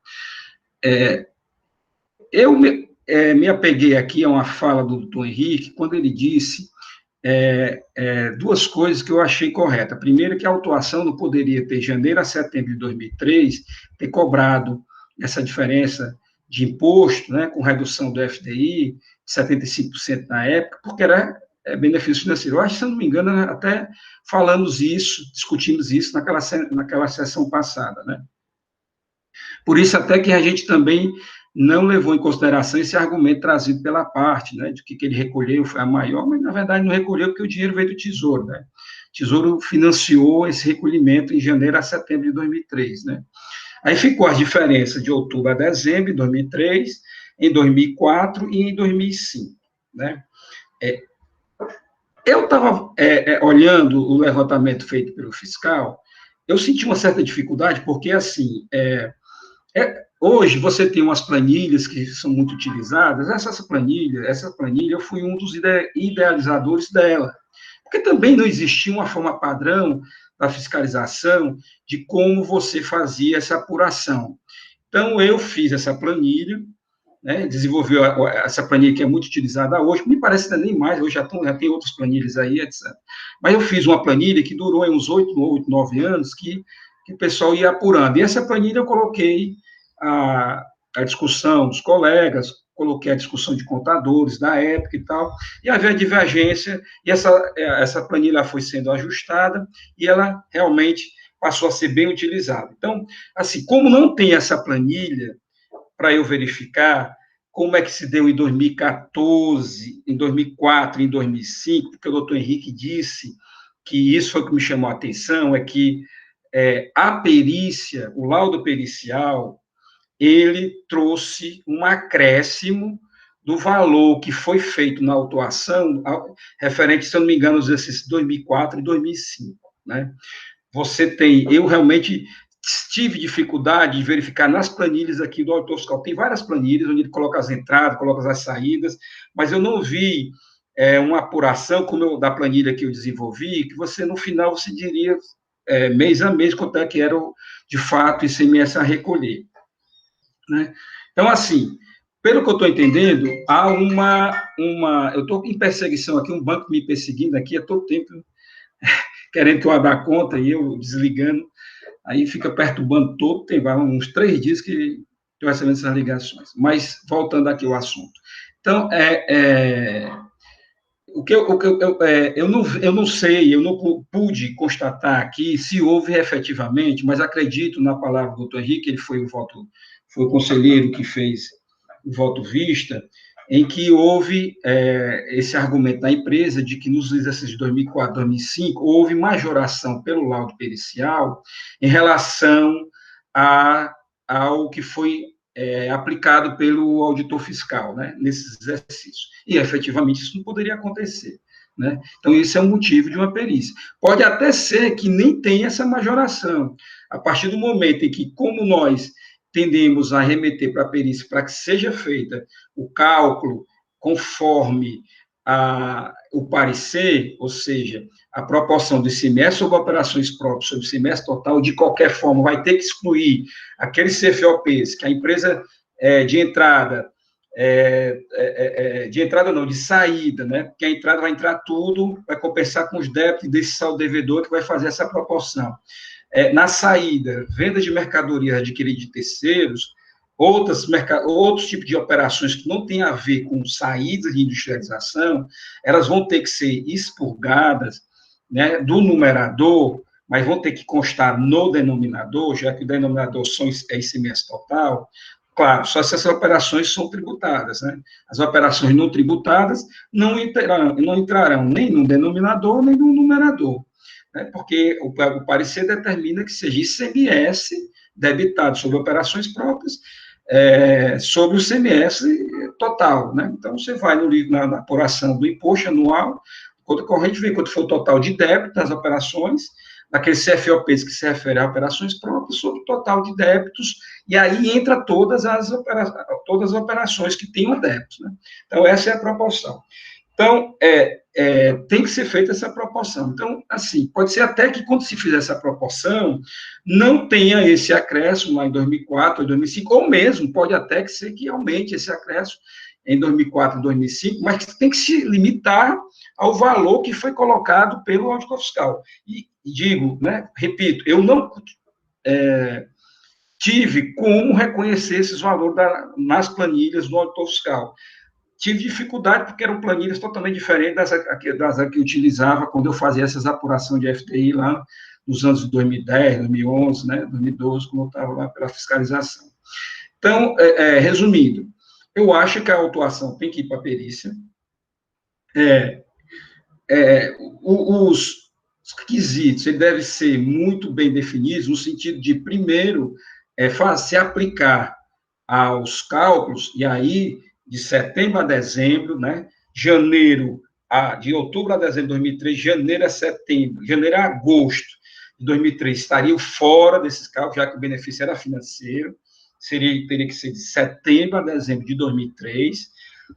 Eu me apeguei aqui a uma fala do doutor Henrique, quando ele disse duas coisas que eu achei corretas. Primeiro, que a autuação não poderia ter, de janeiro a setembro de 2003, ter cobrado essa diferença de imposto, né, com redução do FDI, de 75% na época, porque era benefício financeiro. Eu acho, se eu não me engano, até discutimos isso naquela sessão passada, né? Por isso, até que a gente também não levou em consideração esse argumento trazido pela parte, né, de que ele recolheu foi a maior, mas, na verdade, não recolheu porque o dinheiro veio do Tesouro, né? O Tesouro financiou esse recolhimento em janeiro a setembro de 2003, né? Aí ficou as diferenças de outubro a dezembro de 2003, em 2004 e em 2005, né? Eu estava olhando o levantamento feito pelo fiscal, eu senti uma certa dificuldade, porque, assim, hoje você tem umas planilhas que são muito utilizadas, essa planilha, eu fui um dos idealizadores dela, porque também não existia uma forma padrão da fiscalização de como você fazia essa apuração. Então, eu fiz essa planilha, né, desenvolveu essa planilha que é muito utilizada hoje, me parece que nem mais, hoje já tem outras planilhas aí, etc. Mas eu fiz uma planilha que durou uns 8, 9 anos, que o pessoal ia apurando. E essa planilha eu coloquei a discussão dos colegas, coloquei a discussão de contadores da época e tal, e havia divergência, e essa planilha foi sendo ajustada, e ela realmente passou a ser bem utilizada. Então, assim, como não tem essa planilha, para eu verificar como é que se deu em 2014, em 2004, em 2005, porque o doutor Henrique disse que isso foi o que me chamou a atenção, é que a perícia, o laudo pericial, ele trouxe um acréscimo do valor que foi feito na autuação, referente, se eu não me engano, aos exercícios 2004 e 2005, né? Eu realmente tive dificuldade de verificar nas planilhas aqui do auditor fiscal. Tem várias planilhas onde ele coloca as entradas, coloca as saídas, mas eu não vi uma apuração como da planilha que eu desenvolvi, que você, no final, você diria, mês a mês, quanto é que era, de fato, ICMS a recolher, né? Então, assim, pelo que eu estou entendendo, há eu estou em perseguição aqui, um banco me perseguindo aqui a todo tempo, querendo que eu abra a conta e eu desligando, aí fica perturbando todo, tem uns 3 dias que estou recebendo essas ligações. Mas, voltando aqui ao assunto. Então, eu não sei, eu não pude constatar aqui se houve efetivamente, mas acredito na palavra do doutor Henrique, ele foi o conselheiro que fez o voto vista, em que houve esse argumento da empresa de que nos exercícios de 2004, 2005, houve majoração pelo laudo pericial em relação ao que foi aplicado pelo auditor fiscal, né, nesses exercícios. E, efetivamente, isso não poderia acontecer, né? Então, isso é um motivo de uma perícia. Pode até ser que nem tenha essa majoração. A partir do momento em que, como nós tendemos a remeter para a perícia para que seja feita o cálculo conforme o parecer, ou seja, a proporção do ICMS sobre operações próprias sobre o ICMS total, de qualquer forma, vai ter que excluir aqueles CFOPs que a empresa de entrada, de saída, né? Porque a entrada vai entrar tudo, vai compensar com os débitos desse saldo devedor que vai fazer essa proporção. Na saída, venda de mercadorias adquiridas de terceiros, outros tipos de operações que não têm a ver com saídas de industrialização, elas vão ter que ser expurgadas, né, do numerador, mas vão ter que constar no denominador, já que o denominador é ICMS total. Claro, só se essas operações são tributadas, né? As operações não tributadas não entrarão nem no denominador, nem no numerador, né? Porque o parecer determina que seja ICMS debitado sobre operações próprias, sobre o ICMS total, né? Então, você vai na apuração do imposto anual, conta corrente, vê quanto foi o total de débito das operações, daqueles CFOPs que se referem a operações próprias, sobre o total de débitos, e aí entra todas as operações que tenham débitos, né? Então, essa é a proporção. Então, tem que ser feita essa proporção. Então, assim, pode ser até que quando se fizer essa proporção, não tenha esse acréscimo lá em 2004, 2005, ou mesmo, pode até que ser que aumente esse acréscimo em 2004 e 2005, mas tem que se limitar ao valor que foi colocado pelo auditor fiscal. E digo, né, repito, eu não tive como reconhecer esses valores nas planilhas do auditor fiscal. Tive dificuldade porque eram planilhas totalmente diferentes das que eu utilizava quando eu fazia essas apurações de FDI lá nos anos de 2010, 2011, né, 2012, quando eu estava lá pela fiscalização. Então, resumindo, eu acho que a autuação tem que ir para a perícia. Os quesitos ele deve ser muito bem definidos, no sentido de, primeiro, se aplicar aos cálculos, e aí, de setembro a dezembro, né? De outubro a dezembro de 2003, janeiro a setembro, janeiro a agosto de 2003, estariam fora desses cálculos, já que o benefício era financeiro, teria que ser de setembro a dezembro de 2003,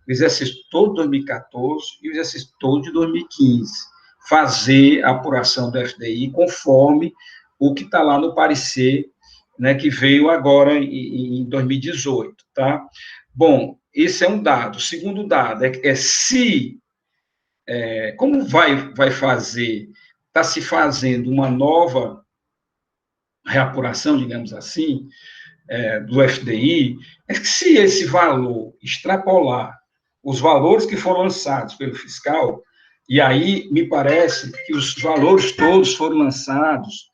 o exercício todo de 2014 e o exercício todo de 2015. Fazer a apuração do FDI conforme o que está lá no parecer, né, que veio agora em 2018, tá? Bom, esse é um dado. O segundo dado como vai fazer, está se fazendo uma nova reapuração, digamos assim, do FDI, é que se esse valor extrapolar os valores que foram lançados pelo fiscal, e aí me parece que os valores todos foram lançados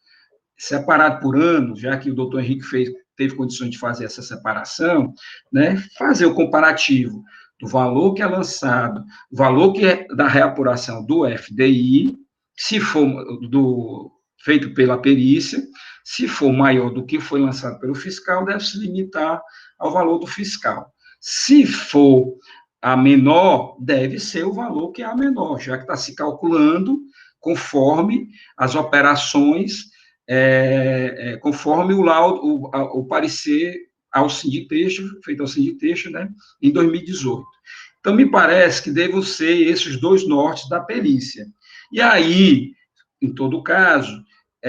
separado por ano, já que o doutor Henrique teve condições de fazer essa separação, né, fazer o comparativo do valor que é lançado, o valor que é da reapuração do FDI, se for feito pela perícia, se for maior do que foi lançado pelo fiscal, deve se limitar ao valor do fiscal. Se for a menor, deve ser o valor que é a menor, já que está se calculando conforme as operações, conforme o laudo, o parecer ao sinditexto, feito ao sinditexto, né, em 2018. Então, me parece que devem ser esses dois nortes da perícia. E aí, em todo caso,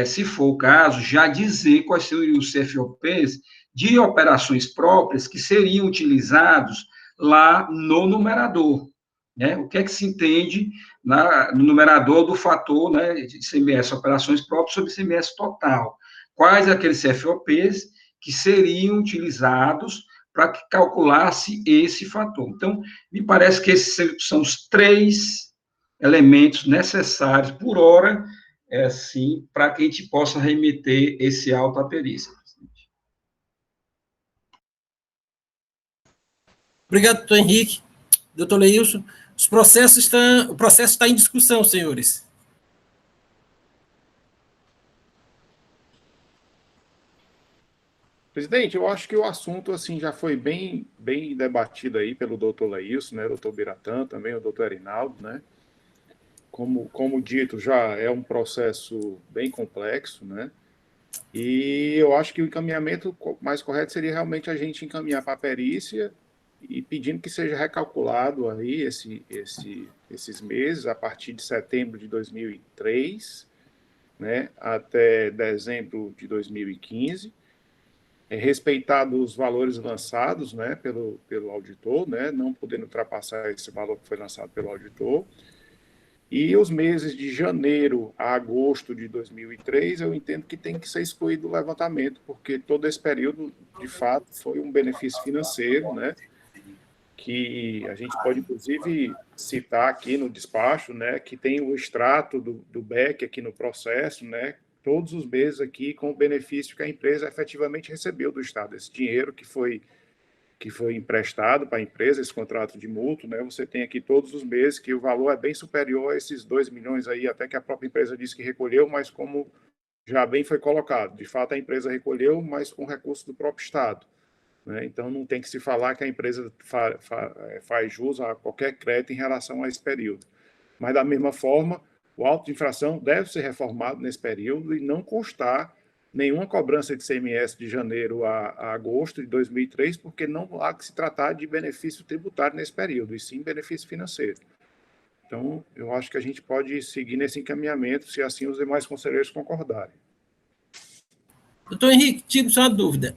se for o caso, já dizer quais seriam os CFOPs de operações próprias que seriam utilizados lá no numerador, né? O que é que se entende no numerador do fator, né, de ICMS, operações próprias sobre ICMS total? Quais aqueles CFOPs que seriam utilizados para que calculasse esse fator? Então, me parece que esses são os 3 elementos necessários por hora, assim, para que a gente possa remeter esse auto à perícia. Obrigado, doutor Henrique. Doutor Leilson, o processo está em discussão, senhores. Presidente, eu acho que o assunto assim já foi bem debatido aí pelo doutor Leilson, né, doutor Biratã, também o doutor Erinaldo, né? Como dito, já é um processo bem complexo, né? E eu acho que o encaminhamento mais correto seria realmente a gente encaminhar para a perícia e pedindo que seja recalculado aí esses meses, a partir de setembro de 2003, né, até dezembro de 2015, respeitado os valores lançados, né, pelo auditor, né, não podendo ultrapassar esse valor que foi lançado pelo auditor. E os meses de janeiro a agosto de 2003, eu entendo que tem que ser excluído do levantamento, porque todo esse período, de fato, foi um benefício financeiro, né, que a gente pode, inclusive, citar aqui no despacho, né, que tem o extrato do BEC aqui no processo, né, todos os meses aqui com o benefício que a empresa efetivamente recebeu do Estado. Esse dinheiro que foi emprestado para a empresa, esse contrato de mútuo, né, você tem aqui todos os meses que o valor é bem superior a esses 2 milhões aí, até que a própria empresa disse que recolheu, mas como já bem foi colocado, de fato a empresa recolheu, mas com recurso do próprio Estado. Né? Então, não tem que se falar que a empresa faz jus a qualquer crédito em relação a esse período. Mas, da mesma forma, o auto de infração deve ser reformado nesse período e não constar nenhuma cobrança de ICMS de janeiro a agosto de 2003, porque não há que se tratar de benefício tributário nesse período, e sim benefício financeiro. Então, eu acho que a gente pode seguir nesse encaminhamento, se assim os demais conselheiros concordarem. Doutor Henrique, tiro só uma dúvida.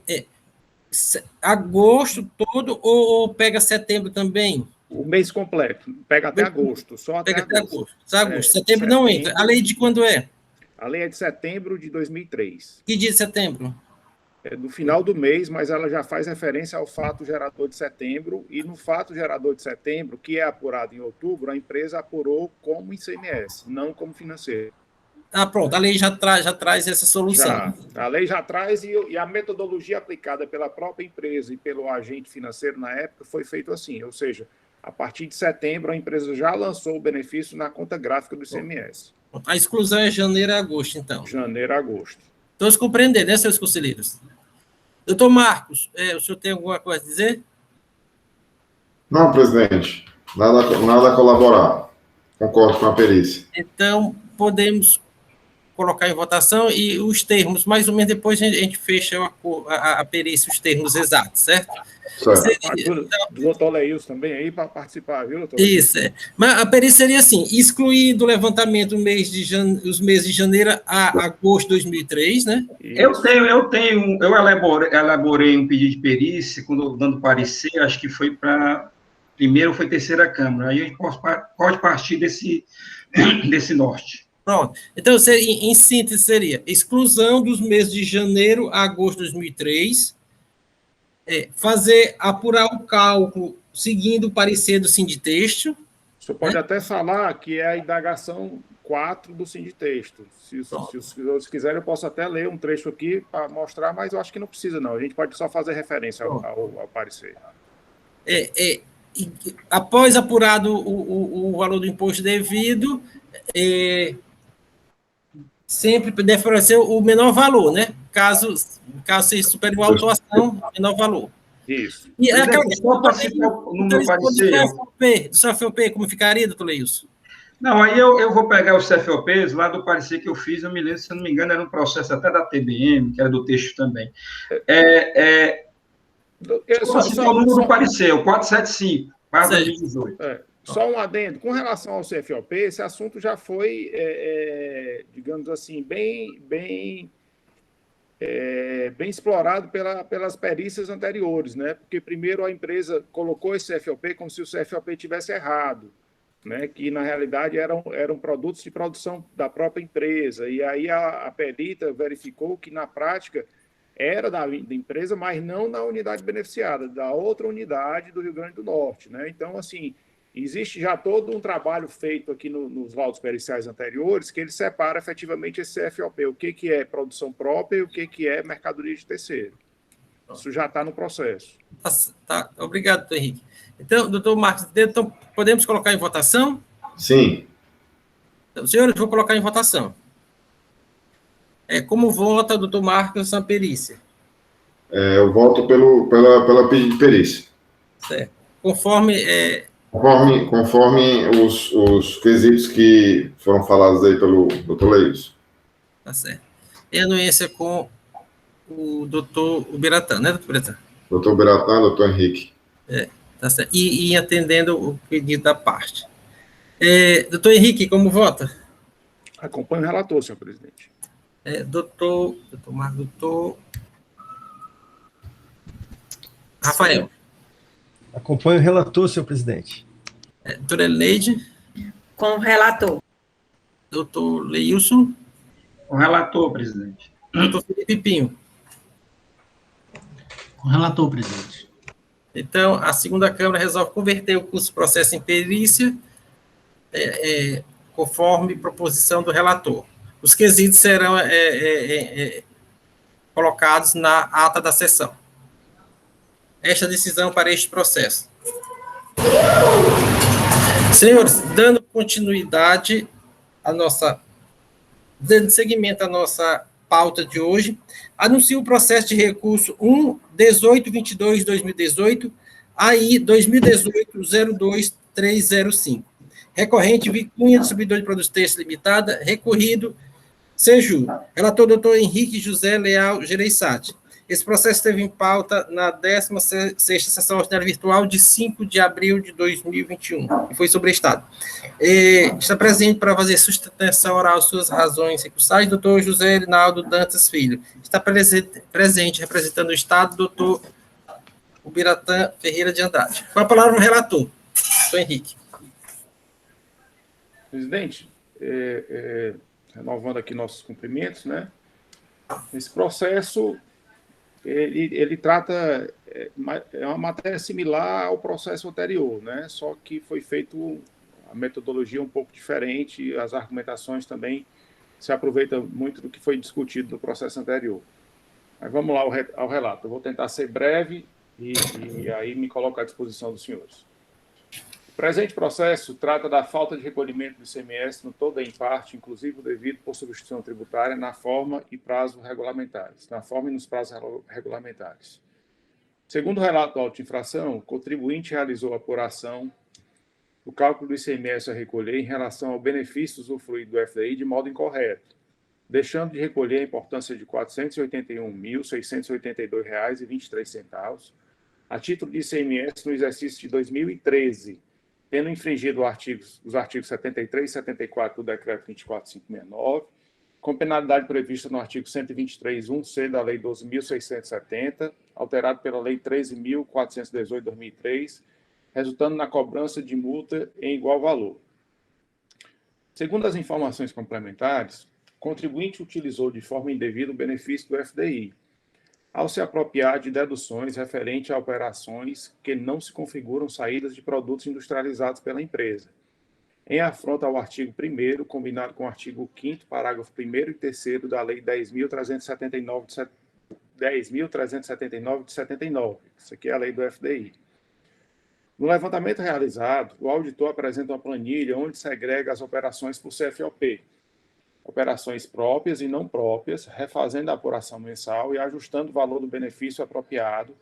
Agosto todo ou pega setembro também? O mês completo, pega até agosto, só até agosto. Setembro não entra. A lei de quando é? A lei é de setembro de 2003. Que dia de setembro? É do final do mês, mas ela já faz referência ao fato gerador de setembro, e no fato gerador de setembro, que é apurado em outubro, a empresa apurou como ICMS, não como financeiro. pronto, a lei já traz essa solução. A lei já traz e a metodologia aplicada pela própria empresa e pelo agente financeiro na época foi feito assim, ou seja, a partir de setembro a empresa já lançou o benefício na conta gráfica do ICMS. A exclusão é janeiro a agosto, então. Janeiro a agosto. Todos compreenderam, né, seus conselheiros? Doutor Marcos, o senhor tem alguma coisa a dizer? Não, presidente. Nada a colaborar. Concordo com a perícia. Então, podemos colocar em votação e os termos, mais ou menos depois a gente fecha a perícia, os termos exatos, certo? Certo. Do doutor Leilson também aí para participar, viu, doutor? Isso, Mas a perícia seria assim, excluir do levantamento os meses de janeiro a agosto de 2003, né? Eu elaborei um pedido de perícia, quando dando parecer, acho que foi para primeira ou foi terceira Câmara, aí a gente pode partir desse norte. Pronto. Então, em síntese, seria exclusão dos meses de janeiro a agosto de 2003, apurar o cálculo seguindo o parecer do sinditexto. O senhor pode até falar que é a indagação 4 do sinditexto. Se os senhores quiserem, eu posso até ler um trecho aqui para mostrar, mas eu acho que não precisa, não. A gente pode só fazer referência ao parecer. Após apurado o valor do imposto devido, sempre deve fornecer o menor valor, né? Caso seja superior à autuação, menor valor. Isso. E aquela questão do CFOP, como ficaria, doutor Leilson? Não, aí eu vou pegar os CFOPs lá do parecer que eu fiz, eu me lembro, se eu não me engano, era um processo até da TBM, que era do texto também. O número do parecer, o 475, para 2018. Só um adendo. Com relação ao CFOP, esse assunto já foi, digamos assim, bem explorado pelas perícias anteriores, né? Porque primeiro a empresa colocou esse CFOP como se o CFOP tivesse errado, né? Que na realidade eram produtos de produção da própria empresa. E aí a perita verificou que na prática era da empresa, mas não na unidade beneficiada, da outra unidade do Rio Grande do Norte, né? Então, assim, existe já todo um trabalho feito aqui nos laudos periciais anteriores que ele separa efetivamente esse CFOP, o que é produção própria e o que é mercadoria de terceiro. Isso já está no processo. Tá. Obrigado, doutor Henrique. Então, doutor Marcos, então, podemos colocar em votação? Sim. Então, senhores, vou colocar em votação. Como vota o doutor Marcos na perícia? Eu voto pela pedido de perícia. Certo. Conforme os quesitos que foram falados aí pelo doutor Leilson. Tá certo. E a anuência com o doutor Ubiratã, né, doutor Ubiratã? Doutor Ubiratã, doutor Henrique. Tá certo. E atendendo o pedido da parte. Doutor Henrique, como vota? Acompanho o relator, senhor presidente. Doutor Rafael. Acompanho o relator, senhor presidente. Doutora Elineide. Com o relator. Doutor Leilson. Com o relator, presidente. Doutor Felipe Pinho. Com o relator, presidente. Então, a segunda Câmara resolve converter o curso de processo em perícia conforme proposição do relator. Os quesitos serão colocados na ata da sessão. Esta decisão para este processo. Senhores, dando seguimento à nossa pauta de hoje, anuncio o processo de recurso 1.1822/2018, AI 2018-02305. Recorrente Vicunha, Distribuidor de Produtos Têxteis Limitada, recorrido Seju. Relator doutor Henrique José Leal Gereissati. Esse processo esteve em pauta na 16ª Sessão Ordinária Virtual de 5 de abril de 2021 e foi sobrestado. Está presente para fazer sustentação oral suas razões recursais, doutor José Rinaldo Dantas Filho. Está presente, representando o Estado, doutor Ubiratã Ferreira de Andrade. Com a palavra o relator, doutor Henrique. Presidente, renovando aqui nossos cumprimentos, né? Esse processo, ele trata, uma matéria similar ao processo anterior, né? Só que foi feito a metodologia um pouco diferente, as argumentações também se aproveita muito do que foi discutido no processo anterior. Mas vamos lá ao relato. Eu vou tentar ser breve e aí me coloco à disposição dos senhores. O presente processo trata da falta de recolhimento do ICMS no todo ou em parte, inclusive o devido por substituição tributária, na forma e prazo regulamentares, na forma e nos prazos regulamentares. Segundo o relato da auto-infração, o contribuinte realizou a apuração do cálculo do ICMS a recolher em relação ao benefício usufruído do FDI de modo incorreto, deixando de recolher a importância de R$ 481.682,23 a título de ICMS no exercício de 2013, tendo infringido os artigos 73 e 74 do Decreto 24569, com penalidade prevista no artigo 123.1c da Lei 12.670, alterado pela Lei 13.418 de 2003, resultando na cobrança de multa em igual valor. Segundo as informações complementares, o contribuinte utilizou de forma indevida o benefício do FDI, ao se apropriar de deduções referentes a operações que não se configuram saídas de produtos industrializados pela empresa, em afronta ao artigo 1º, combinado com o artigo 5º, parágrafo 1º e 3º da Lei 10.379 de 79. Isso aqui é a lei do FDI. No levantamento realizado, o auditor apresenta uma planilha onde segrega as operações por CFOP, operações próprias e não próprias, refazendo a apuração mensal e ajustando o valor do benefício apropriado,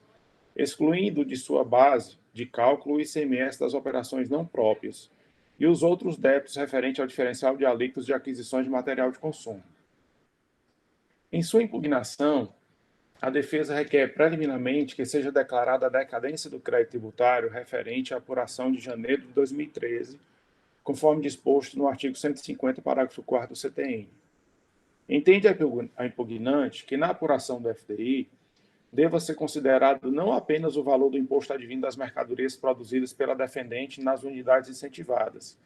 excluindo de sua base de cálculo o ICMS das operações não próprias e os outros débitos referentes ao diferencial de alíquotas de aquisições de material de consumo. Em sua impugnação, a defesa requer preliminarmente que seja declarada a decadência do crédito tributário referente à apuração de janeiro de 2013, conforme disposto no artigo 150, parágrafo 4º do CTN. Entende a impugnante que na apuração do FDI deva ser considerado não apenas o valor do imposto advindo das mercadorias produzidas pela defendente nas unidades incentivadas,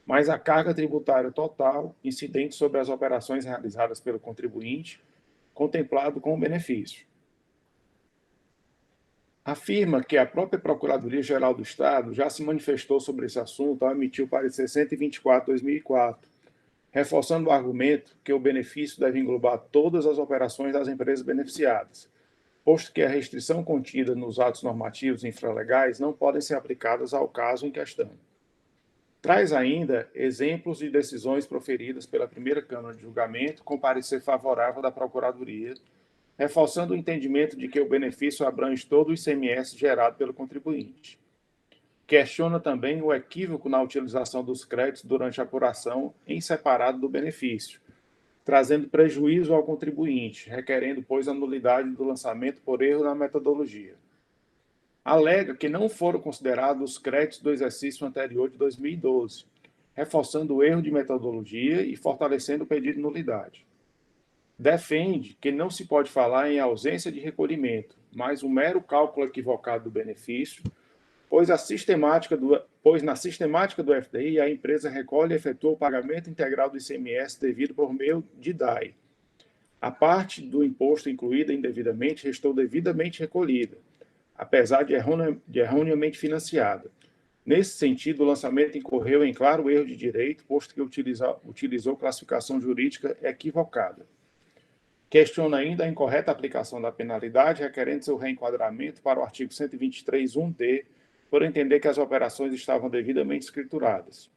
mas a carga tributária total incidente sobre as operações realizadas pelo contribuinte, contemplado com o benefício. Afirma que a própria Procuradoria-Geral do Estado já se manifestou sobre esse assunto ao emitir o parecer 124/2004, reforçando o argumento que o benefício deve englobar todas as operações das empresas beneficiadas, posto que a restrição contida nos atos normativos infralegais não podem ser aplicadas ao caso em questão. Traz ainda exemplos de decisões proferidas pela primeira Câmara de Julgamento com parecer favorável da Procuradoria, reforçando o entendimento de que o benefício abrange todo o ICMS gerado pelo contribuinte. Questiona também o equívoco na utilização dos créditos durante a apuração em separado do benefício, trazendo prejuízo ao contribuinte, requerendo, pois, a nulidade do lançamento por erro na metodologia. Alega que não foram considerados os créditos do exercício anterior de 2012, reforçando o erro de metodologia e fortalecendo o pedido de nulidade. Defende que não se pode falar em ausência de recolhimento, mas um mero cálculo equivocado do benefício, pois na sistemática do FDI a empresa recolhe e efetua o pagamento integral do ICMS devido por meio de DAI. A parte do imposto incluída indevidamente restou devidamente recolhida, apesar de erroneamente financiada. Nesse sentido, o lançamento incorreu em claro erro de direito, posto que utilizou classificação jurídica equivocada. Questiona ainda a incorreta aplicação da penalidade, requerendo seu reenquadramento para o artigo 123.1d, por entender que as operações estavam devidamente escrituradas.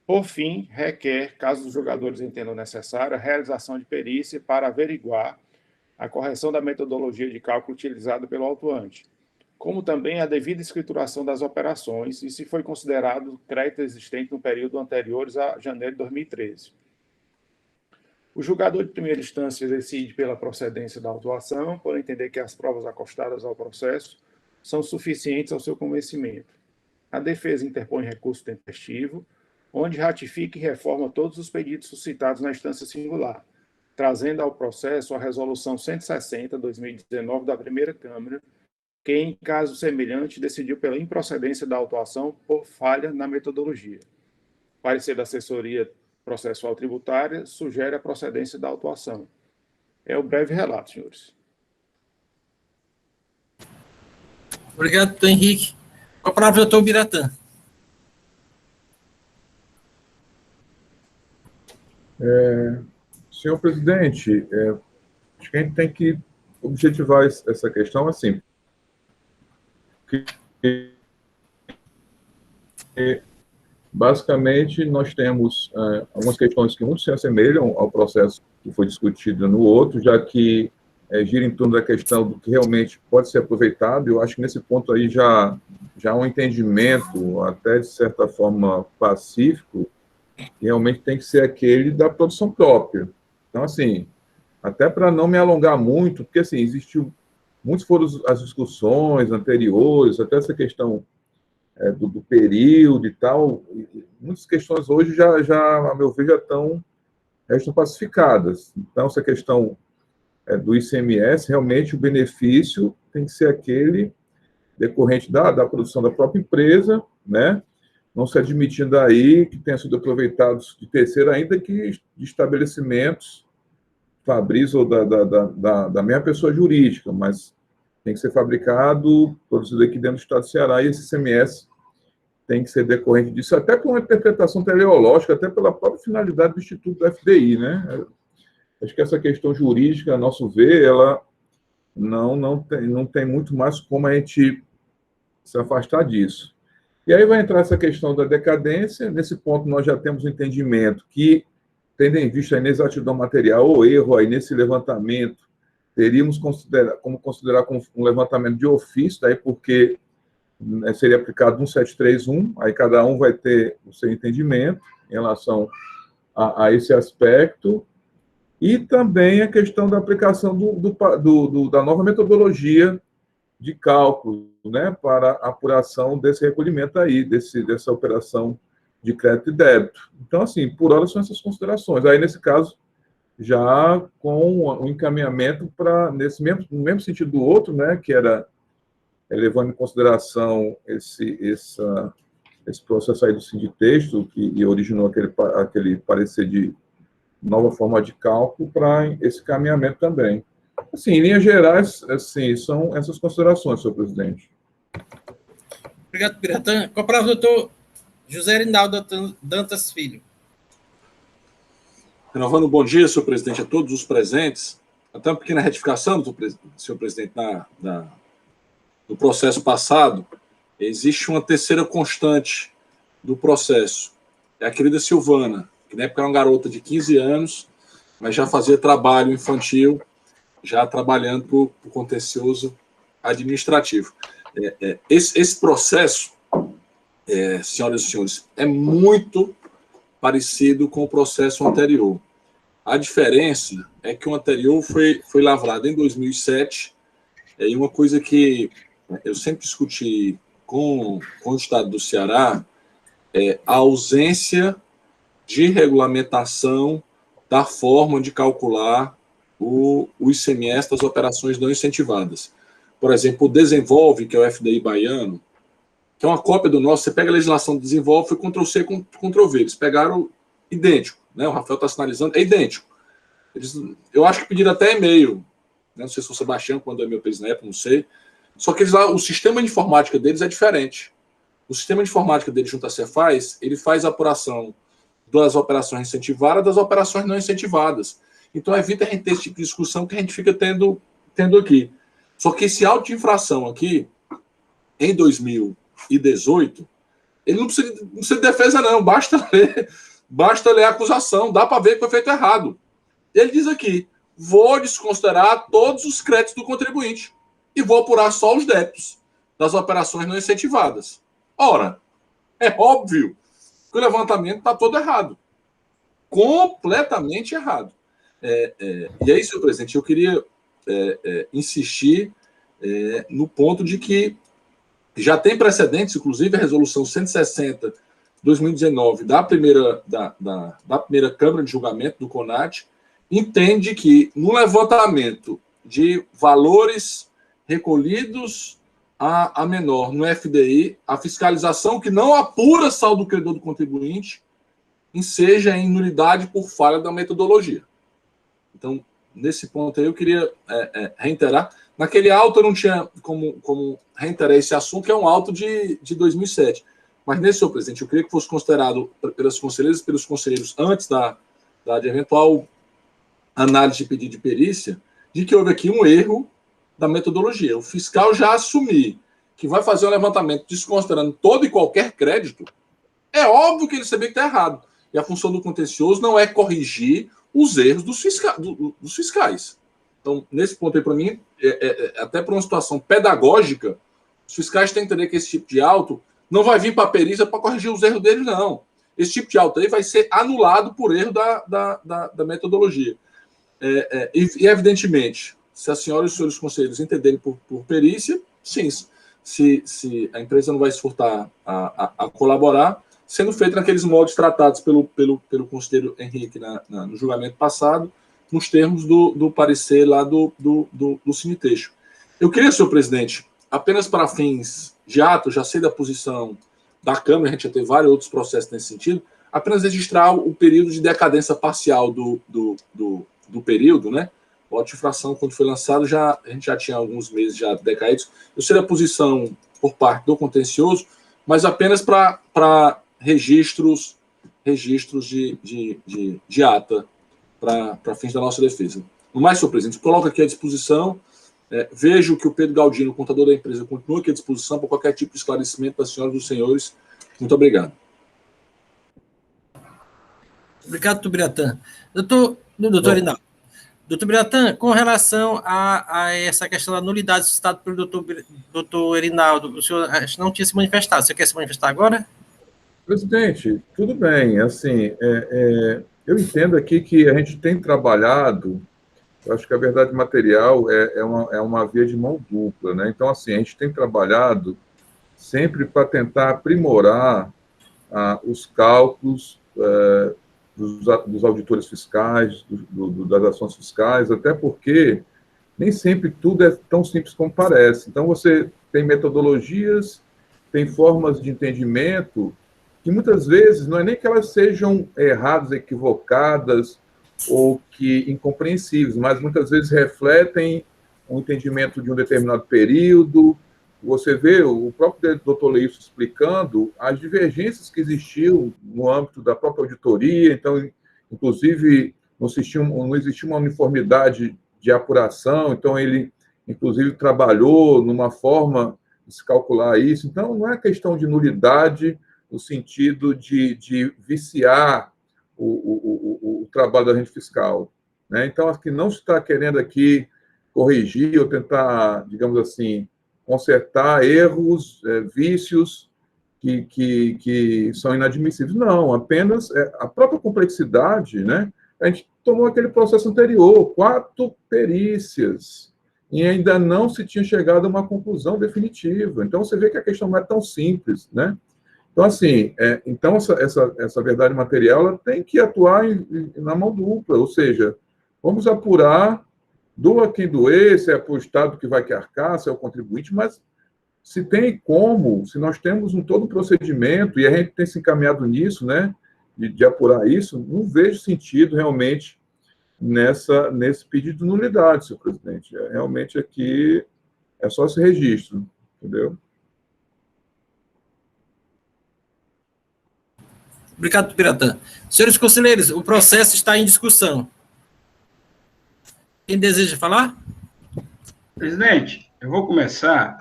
Por fim, requer, caso os julgadores entendam necessária, a realização de perícia para averiguar a correção da metodologia de cálculo utilizada pelo autuante, como também a devida escrituração das operações e se foi considerado crédito existente no período anterior a janeiro de 2013. O julgador de primeira instância decide pela procedência da autuação, por entender que as provas acostadas ao processo são suficientes ao seu convencimento. A defesa interpõe recurso tempestivo, onde ratifica e reforma todos os pedidos suscitados na instância singular, trazendo ao processo a Resolução 160/2019 da Primeira Câmara, que, em caso semelhante, decidiu pela improcedência da autuação por falha na metodologia. Parecer da assessoria processual tributária sugere a procedência da autuação. É o breve relato, senhores. Obrigado, doutor Henrique. Com a palavra, doutor Biratã. Senhor presidente, acho que a gente tem que objetivar essa questão assim, que basicamente nós temos algumas questões que muito se assemelham ao processo que foi discutido no outro, já que gira em torno da questão do que realmente pode ser aproveitado. Eu acho que nesse ponto aí já há um entendimento, até de certa forma pacífico, que realmente tem que ser aquele da produção própria. Então, assim, até para não me alongar muito, porque, assim, muitas foram as discussões anteriores, até essa questão do período e tal, muitas questões hoje já a meu ver, já estão pacificadas. Então, essa questão do ICMS, realmente o benefício tem que ser aquele decorrente da produção da própria empresa, né? Não se admitindo aí que tenha sido aproveitados de terceiro, ainda que de estabelecimentos fabris ou da mesma pessoa jurídica, mas tem que ser fabricado, produzido aqui dentro do estado do Ceará, e esse ICMS tem que ser decorrente disso, até por uma interpretação teleológica, até pela própria finalidade do Instituto do FDI, né? Acho que essa questão jurídica, a nosso ver, ela não tem muito mais como a gente se afastar disso. E aí vai entrar essa questão da decadência. Nesse ponto, nós já temos um entendimento que, tendo em vista a inexatidão material ou erro aí nesse levantamento, teríamos como considerar como um levantamento de ofício, daí porque seria aplicado 1731, aí cada um vai ter o seu entendimento em relação a esse aspecto, e também a questão da aplicação da nova metodologia de cálculo, né, para a apuração desse recolhimento aí, dessa operação de crédito e débito. Então, assim, por hora são essas considerações. Aí, nesse caso, já com o encaminhamento para, no mesmo sentido do outro, né, que era levando em consideração esse processo aí do sinditexto, que originou aquele parecer de nova forma de cálculo para esse caminhamento também. Assim, em linhas gerais, assim, são essas considerações, senhor presidente. Obrigado, Piratã. Com a palavra, doutor José Rinaldo Dantas Filho. Renovando, bom dia, senhor presidente, a todos os presentes. Até uma pequena retificação, senhor presidente, no processo passado, existe uma terceira constante do processo. É a querida Silvana, que na época era uma garota de 15 anos, mas já fazia trabalho infantil, já trabalhando para o contencioso administrativo. Esse processo, senhoras e senhores, é muito parecido com o processo anterior. A diferença é que o anterior foi lavrado em 2007, e uma coisa que eu sempre discuti com o Estado do Ceará é a ausência de regulamentação da forma de calcular o ICMS das operações não incentivadas. Por exemplo, o Desenvolve, que é o FDI baiano, que é uma cópia do nosso, você pega a legislação do Desenvolve, foi Ctrl-C, Ctrl-V, eles pegaram idêntico, né? O Rafael está sinalizando, é idêntico. Eu acho que pediram até e-mail, né? Não sei se o Sebastião, quando é meu presidente na época, não sei, só que o sistema de informática deles é diferente. O sistema de informática deles junto à Cefaz, ele faz a apuração das operações incentivadas das operações não incentivadas. Então, evita a gente ter esse tipo de discussão que a gente fica tendo aqui. Só que esse auto de infração aqui, em 2018, ele não precisa de defesa, não. Basta ler a acusação. Dá para ver que foi feito errado. Ele diz aqui, vou desconsiderar todos os créditos do contribuinte e vou apurar só os débitos das operações não incentivadas. Ora, é óbvio que o levantamento está todo errado. Completamente errado. E aí, senhor presidente, eu queria insistir no ponto de que já tem precedentes, inclusive a resolução 160/2019 da primeira Câmara de Julgamento do CONAT, entende que no levantamento de valores recolhidos a menor no FDI, a fiscalização que não apura saldo credor do contribuinte enseja em nulidade por falha da metodologia. Então, nesse ponto aí, eu queria reiterar. Naquele auto eu não tinha como reiterar esse assunto, que é um auto de 2007. Mas nesse, senhor presidente, eu queria que fosse considerado pelas conselheiras e pelos conselheiros antes de eventual análise de pedido de perícia, de que houve aqui um erro da metodologia. O fiscal já assumir que vai fazer um levantamento desconsiderando todo e qualquer crédito, é óbvio que ele sabia que está errado. E a função do contencioso não é corrigir os erros dos fiscais. Então, nesse ponto aí, para mim, até por uma situação pedagógica, os fiscais têm que entender que esse tipo de auto não vai vir para a perícia para corrigir os erros deles, não. Esse tipo de auto aí vai ser anulado por erro da metodologia. E, evidentemente, se a senhora e os senhores conselheiros entenderem por perícia, sim, se a empresa não vai se furtar a colaborar, sendo feito naqueles moldes tratados pelo conselheiro Henrique no julgamento passado, nos termos do parecer lá do Cineteixo. Eu queria, senhor presidente, apenas para fins de ato, já sei da posição da Câmara, a gente já teve vários outros processos nesse sentido, apenas registrar o período de decadência parcial do período, né? O auto de infração, quando foi lançado, a gente já tinha alguns meses já decaídos. Eu sei da posição por parte do contencioso, mas apenas para registros de ata para fins da nossa defesa. No mais, senhor presidente, coloco aqui à disposição, vejo que o Pedro Galdino, o contador da empresa, continua aqui à disposição para qualquer tipo de esclarecimento das senhoras e dos senhores. Muito obrigado. Obrigado, doutor Biratã. Doutor Rinaldo. Doutor Biratã, com relação a essa questão da nulidade suscitada pelo doutor Rinaldo, o senhor não tinha se manifestado. O senhor quer se manifestar agora? Presidente, tudo bem. Assim, eu entendo aqui que a gente tem trabalhado, eu acho que a verdade material é uma via de mão dupla, né? Então, assim, a gente tem trabalhado sempre para tentar aprimorar os cálculos dos auditores fiscais, das ações fiscais, até porque nem sempre tudo é tão simples como parece. Então, você tem metodologias, tem formas de entendimento que muitas vezes não é nem que elas sejam erradas, equivocadas ou que incompreensíveis, mas muitas vezes refletem um entendimento de um determinado período. Você vê o próprio doutor Leilson explicando as divergências que existiam no âmbito da própria auditoria, então, inclusive, não existia uma uniformidade de apuração, então ele, inclusive, trabalhou numa forma de se calcular isso. Então, não é questão de nulidade no sentido de viciar o trabalho da agente fiscal, né? Então, acho que não se está querendo aqui corrigir ou tentar, digamos assim, consertar erros, vícios que são inadmissíveis. Não, apenas a própria complexidade, né? A gente tomou aquele processo anterior, 4 perícias, e ainda não se tinha chegado a uma conclusão definitiva. Então, você vê que a questão não é tão simples, né? Então, assim, então essa verdade material ela tem que atuar na mão dupla, ou seja, vamos apurar, doa quem doer, se é para o Estado que vai que arcar, se é o contribuinte, mas se tem como, se nós temos todo um procedimento, e a gente tem se encaminhado nisso, né, de apurar isso, não vejo sentido realmente nesse pedido de nulidade, senhor presidente. Realmente aqui é só esse registro, entendeu? Obrigado, Biratã. Senhores conselheiros, o processo está em discussão. Quem deseja falar? Presidente, eu vou começar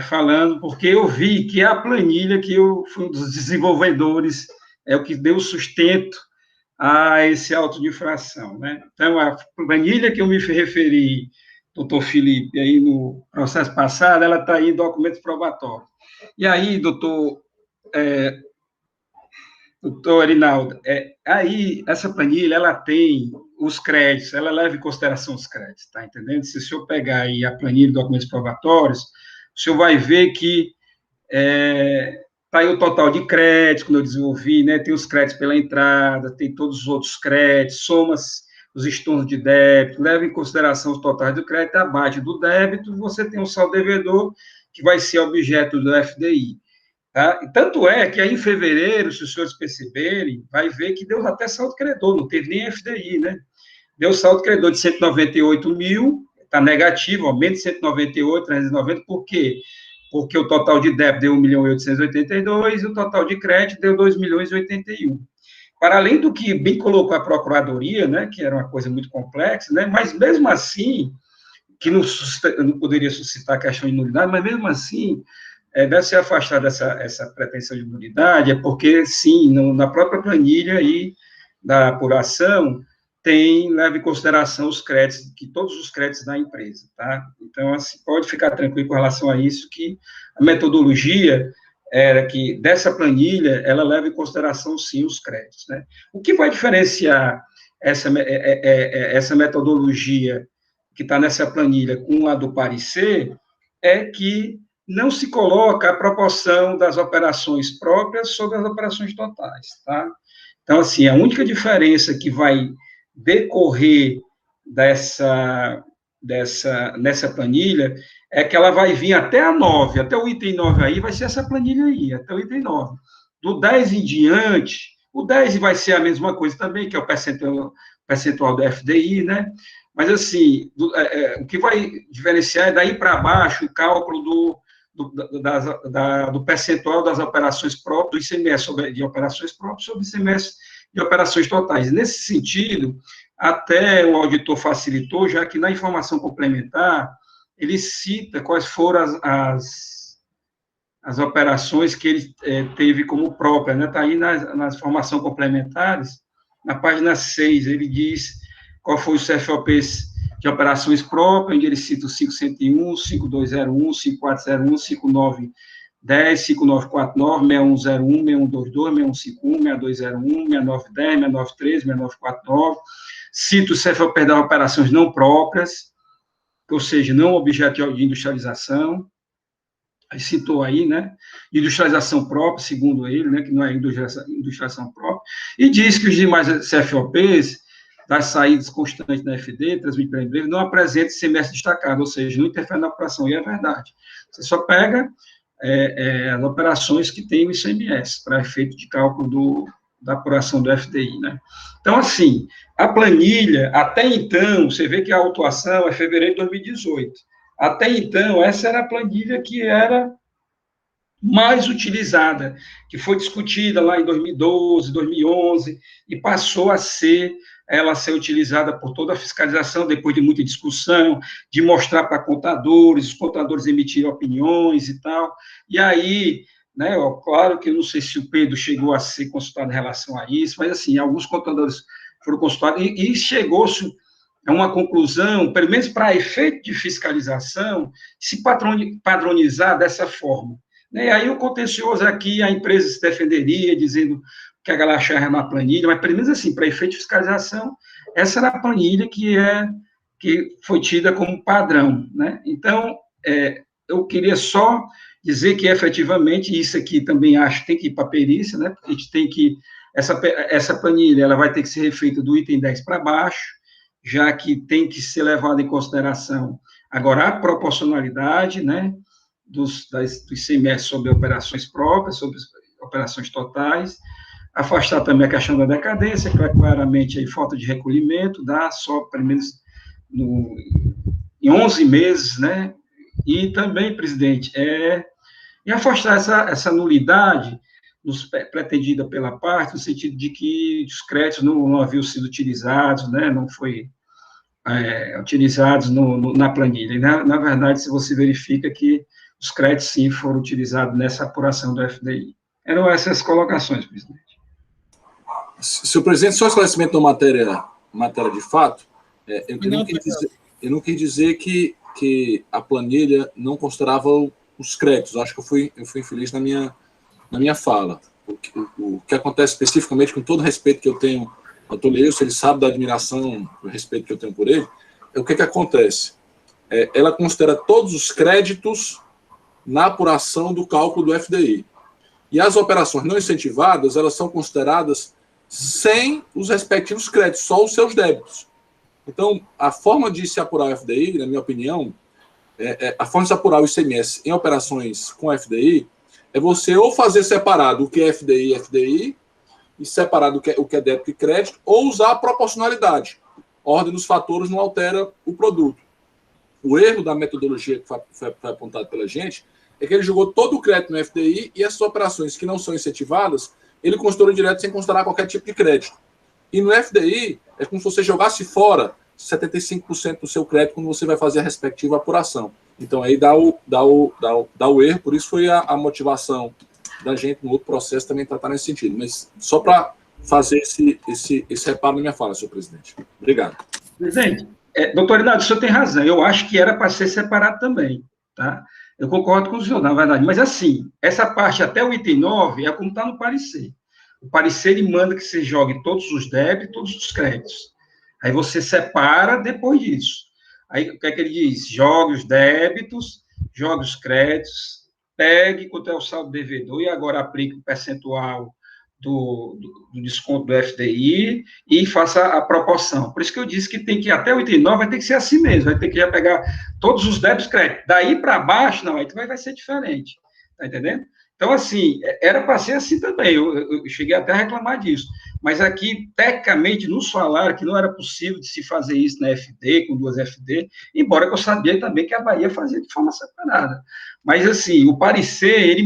falando, porque eu vi que a planilha que eu fui um dos desenvolvedores é o que deu sustento a esse auto de infração, né? Então, a planilha que eu me referi, doutor Felipe, aí no processo passado, ela está aí em documentos probatórios. E aí, doutor Rinaldo, aí essa planilha, ela tem os créditos, ela leva em consideração os créditos, tá entendendo? Se o senhor pegar aí a planilha de documentos probatórios, o senhor vai ver que tá aí o total de créditos, quando eu desenvolvi, né? Tem os créditos pela entrada, tem todos os outros créditos, soma os estornos de débito, leva em consideração os totais do crédito, abaixo do débito, você tem um saldo devedor que vai ser objeto do FDI. Tá? Tanto é que aí em fevereiro, se os senhores perceberem, vai ver que deu até saldo credor, não teve nem FDI, né? Deu saldo credor de 198 mil, está negativo, aumento de 198, 390, por quê? Porque o total de débito deu 1.882.000 e o total de crédito deu 2.081.000. para além do que bem colocou a Procuradoria, né, que era uma coisa muito complexa, né, mas mesmo assim, que não poderia suscitar questão de nulidade, mas mesmo assim, deve ser afastada essa pretensão de nulidade, é porque, sim, na própria planilha aí da apuração, leva em consideração os créditos, todos os créditos da empresa, tá? Então, assim, pode ficar tranquilo com relação a isso, que a metodologia era que, dessa planilha, ela leva em consideração, sim, os créditos, né? O que vai diferenciar essa metodologia que está nessa planilha com a do parecer é que não se coloca a proporção das operações próprias sobre as operações totais, tá? Então, assim, a única diferença que vai decorrer nessa planilha é que ela vai vir até a 9, até o item 9 aí, vai ser essa planilha aí, até o item 9. Do 10 em diante, o 10 vai ser a mesma coisa também, que é o percentual do FDI, né? Mas, assim, o que vai diferenciar é daí para baixo o cálculo do percentual das operações próprias, do ICMS de operações próprias sobre o ICMS de operações totais. Nesse sentido, até o auditor facilitou, já que na informação complementar, ele cita quais foram as operações que ele teve como própria, né? Está aí nas informações complementares, na página 6, ele diz qual foi os CFOPs de operações próprias, onde ele cita o 5101, 5201, 5401, 5910, 5949, 6101, 6122, 6151, 6201, 6910, 6913, 6949, cita o CFOP das operações não próprias, ou seja, não objeto de industrialização, aí citou aí, né, industrialização própria, segundo ele, né, que não é industrialização própria, e diz que os demais CFOPs das saídas constantes da FD, transmitidas pela empresa, não apresenta semestre destacado, ou seja, não interfere na operação, e é verdade. Você só pega as operações que têm o ICMS, para efeito de cálculo da apuração do FDI, né? Então, assim, a planilha, até então, você vê que a autuação é fevereiro de 2018. Até então, essa era a planilha que era mais utilizada, que foi discutida lá em 2012, 2011, e passou a ser utilizada por toda a fiscalização, depois de muita discussão, de mostrar para contadores, os contadores emitirem opiniões e tal, e aí, né, claro que eu não sei se o Pedro chegou a ser consultado em relação a isso, mas, assim, alguns contadores foram consultados, e chegou-se a uma conclusão, pelo menos para efeito de fiscalização, se padronizar dessa forma. E aí o contencioso aqui, a empresa se defenderia, dizendo que a galera achava na planilha, mas pelo menos assim, para efeito de fiscalização, essa era a planilha que foi tida como padrão, né? Então, eu queria só dizer que, efetivamente, isso aqui também acho que tem que ir para a perícia, né? Porque a gente tem que, essa planilha, ela vai ter que ser refeita do item 10 para baixo, já que tem que ser levada em consideração, agora, a proporcionalidade, né? Do ICMS sobre operações próprias, sobre operações totais, afastar também a questão da decadência, que é claramente aí falta de recolhimento, dá só, pelo menos, em 11 meses, né? E também, presidente, e afastar essa nulidade pretendida pela parte, no sentido de que os créditos não haviam sido utilizados, né? Não foi utilizados na planilha. E, na verdade, se você verifica que os créditos, sim, foram utilizados nessa apuração do FDI. Eram essas colocações, presidente. Senhor presidente, só esclarecimento da matéria de fato, eu não quis dizer que a planilha não considerava os créditos. Acho que eu fui infeliz na minha fala. O que acontece especificamente, com todo o respeito que eu tenho ao Toleilson, ele sabe da admiração, do respeito que eu tenho por ele, é o que acontece. Ela considera todos os créditos na apuração do cálculo do FDI. E as operações não incentivadas, elas são consideradas sem os respectivos créditos, só os seus débitos. Então, a forma de se apurar o FDI, na minha opinião, a forma de se apurar o ICMS em operações com FDI é você ou fazer separado o que é FDI e FDI, e separado o que é débito e crédito, ou usar a proporcionalidade. A ordem dos fatores não altera o produto. O erro da metodologia que foi apontado pela gente é que ele jogou todo o crédito no FDI e essas operações que não são incentivadas ele considera direto sem considerar qualquer tipo de crédito. E no FDI, é como se você jogasse fora 75% do seu crédito quando você vai fazer a respectiva apuração. Então, aí dá o erro, por isso foi a motivação da gente no outro processo também tratar nesse sentido. Mas só para fazer esse reparo na minha fala, senhor presidente. Obrigado. Presidente, doutor Inácio, o senhor tem razão. Eu acho que era para ser separado também, tá? Eu concordo com o senhor, na verdade. Mas, assim, essa parte até o item 9 é como está no parecer. O parecer, ele manda que você jogue todos os débitos e todos os créditos. Aí você separa depois disso. Aí, o que é que ele diz? Jogue os débitos, jogue os créditos, pegue quanto é o saldo devedor e agora aplique o percentual do desconto do FDI e faça a proporção. Por isso que eu disse que tem que, até 89, vai ter que ser assim mesmo, vai ter que já pegar todos os débitos e créditos. Daí para baixo, não, aí vai ser diferente. Tá entendendo? Então, assim, era para ser assim também, eu cheguei até a reclamar disso. Mas aqui, tecnicamente, nos falaram que não era possível de se fazer isso na FD, com 2 FD, embora eu sabia também que a Bahia fazia de forma separada. Mas, assim, o parecer, ele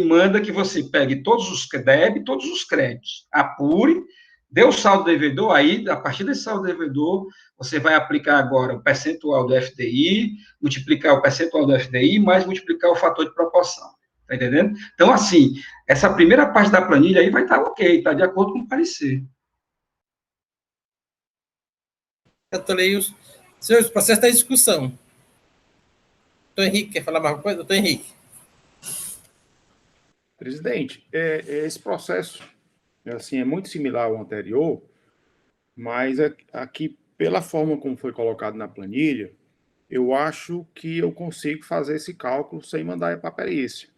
manda que você pegue todos os débitos, todos os créditos, apure, dê o saldo devedor, aí, a partir desse saldo devedor, você vai aplicar agora o percentual do FDI, multiplicar o percentual do FDI, mais multiplicar o fator de proporção. Tá entendendo? Então, assim, essa primeira parte da planilha aí vai estar ok, está de acordo com o parecer. Doutor Leils, senhores, o processo está em discussão. Doutor Henrique, quer falar mais uma coisa? Doutor Henrique. Presidente, esse processo assim, é muito similar ao anterior, mas aqui, pela forma como foi colocado na planilha, eu acho que eu consigo fazer esse cálculo sem mandar para a perícia.